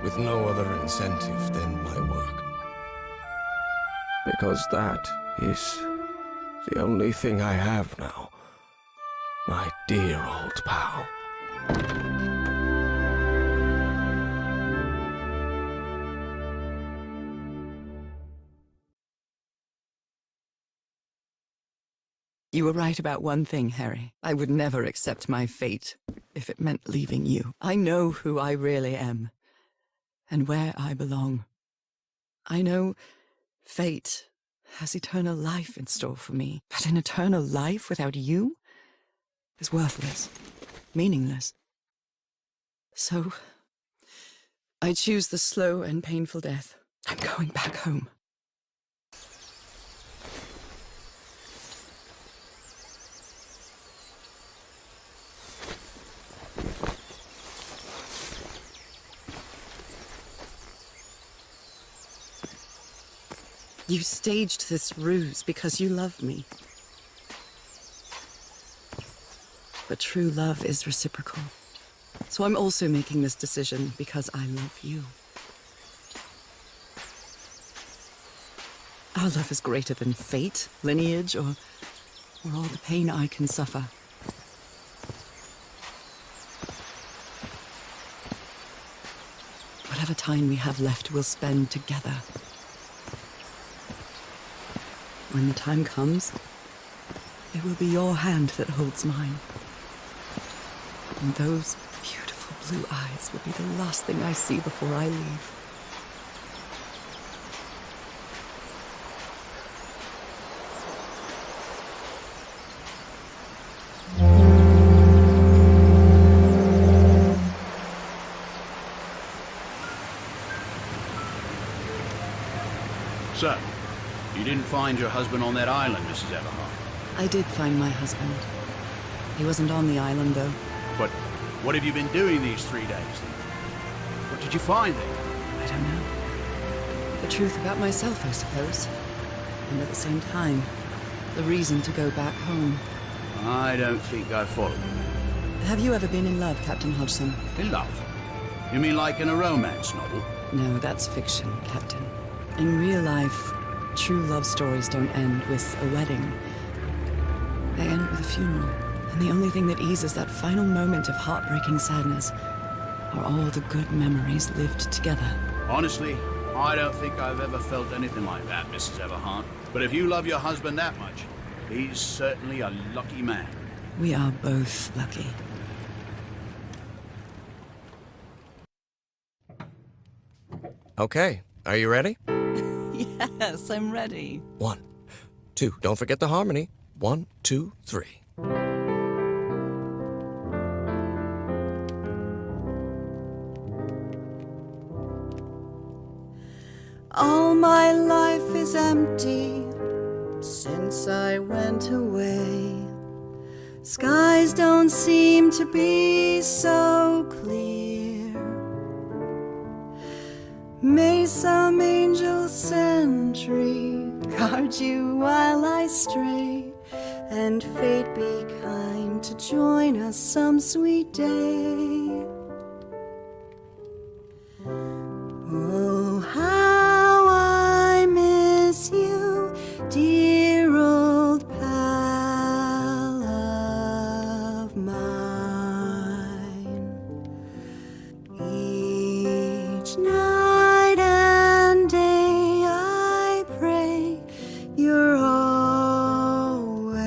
with no other incentive than my work. Because that is the only thing I have now, my dear old pal. You were right about one thing, Harry. I would never accept my fate if it meant leaving you. I know who I really am, and where I belong. I know fate has eternal life in store for me, but an eternal life without you is worthless, meaningless. So, I choose the slow and painful death. I'm going back home. You staged this ruse because you love me. But true love is reciprocal. So I'm also making this decision because I love you. Our love is greater than fate, lineage, or all the pain I can suffer. Whatever time we have left, we'll spend together. When the time comes, it will be your hand that holds mine. And those beautiful blue eyes will be the last thing I see before I leave. So, you didn't find your husband on that island, Mrs. Everhart? I did find my husband. He wasn't on the island, though. But what have you been doing these 3 days, then? What did you find there? I don't know. The truth about myself, I suppose. And at the same time, the reason to go back home. I don't think I follow you. Have you ever been in love, Captain Hodgson? In love? You mean like in a romance novel? No, that's fiction, Captain. In real life, true love stories don't end with a wedding. They end with a funeral. And the only thing that eases that final moment of heartbreaking sadness are all the good memories lived together. Honestly, I don't think I've ever felt anything like that, Mrs. Everhart. But if you love your husband that much, he's certainly a lucky man. We are both lucky. Okay, are you ready? Yes, I'm ready. 1, 2, don't forget the harmony. 1, 2, 3. All my life is empty since I went away. Skies don't seem to be so clear. May some angel sentry guard you while I stray, and fate be kind to join us some sweet day. Oh, how I miss you, dear old pal of mine. Each night and day I pray you're always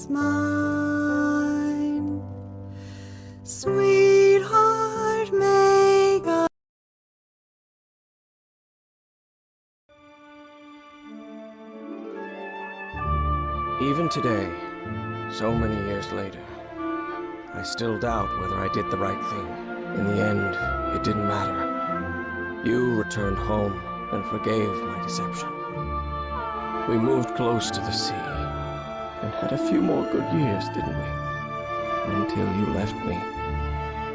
mine. Sweetheart, may God. Even today, so many years later, I still doubt whether I did the right thing. In the end, it didn't matter. You returned home and forgave my deception. We moved close to the sea and had a few more good years, didn't we? Until you left me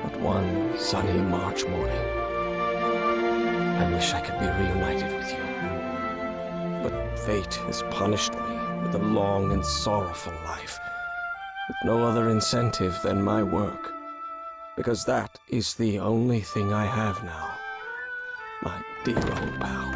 that one sunny March morning. I wish I could be reunited with you. But fate has punished me with a long and sorrowful life, with no other incentive than my work, because that is the only thing I have now, my dear old pal.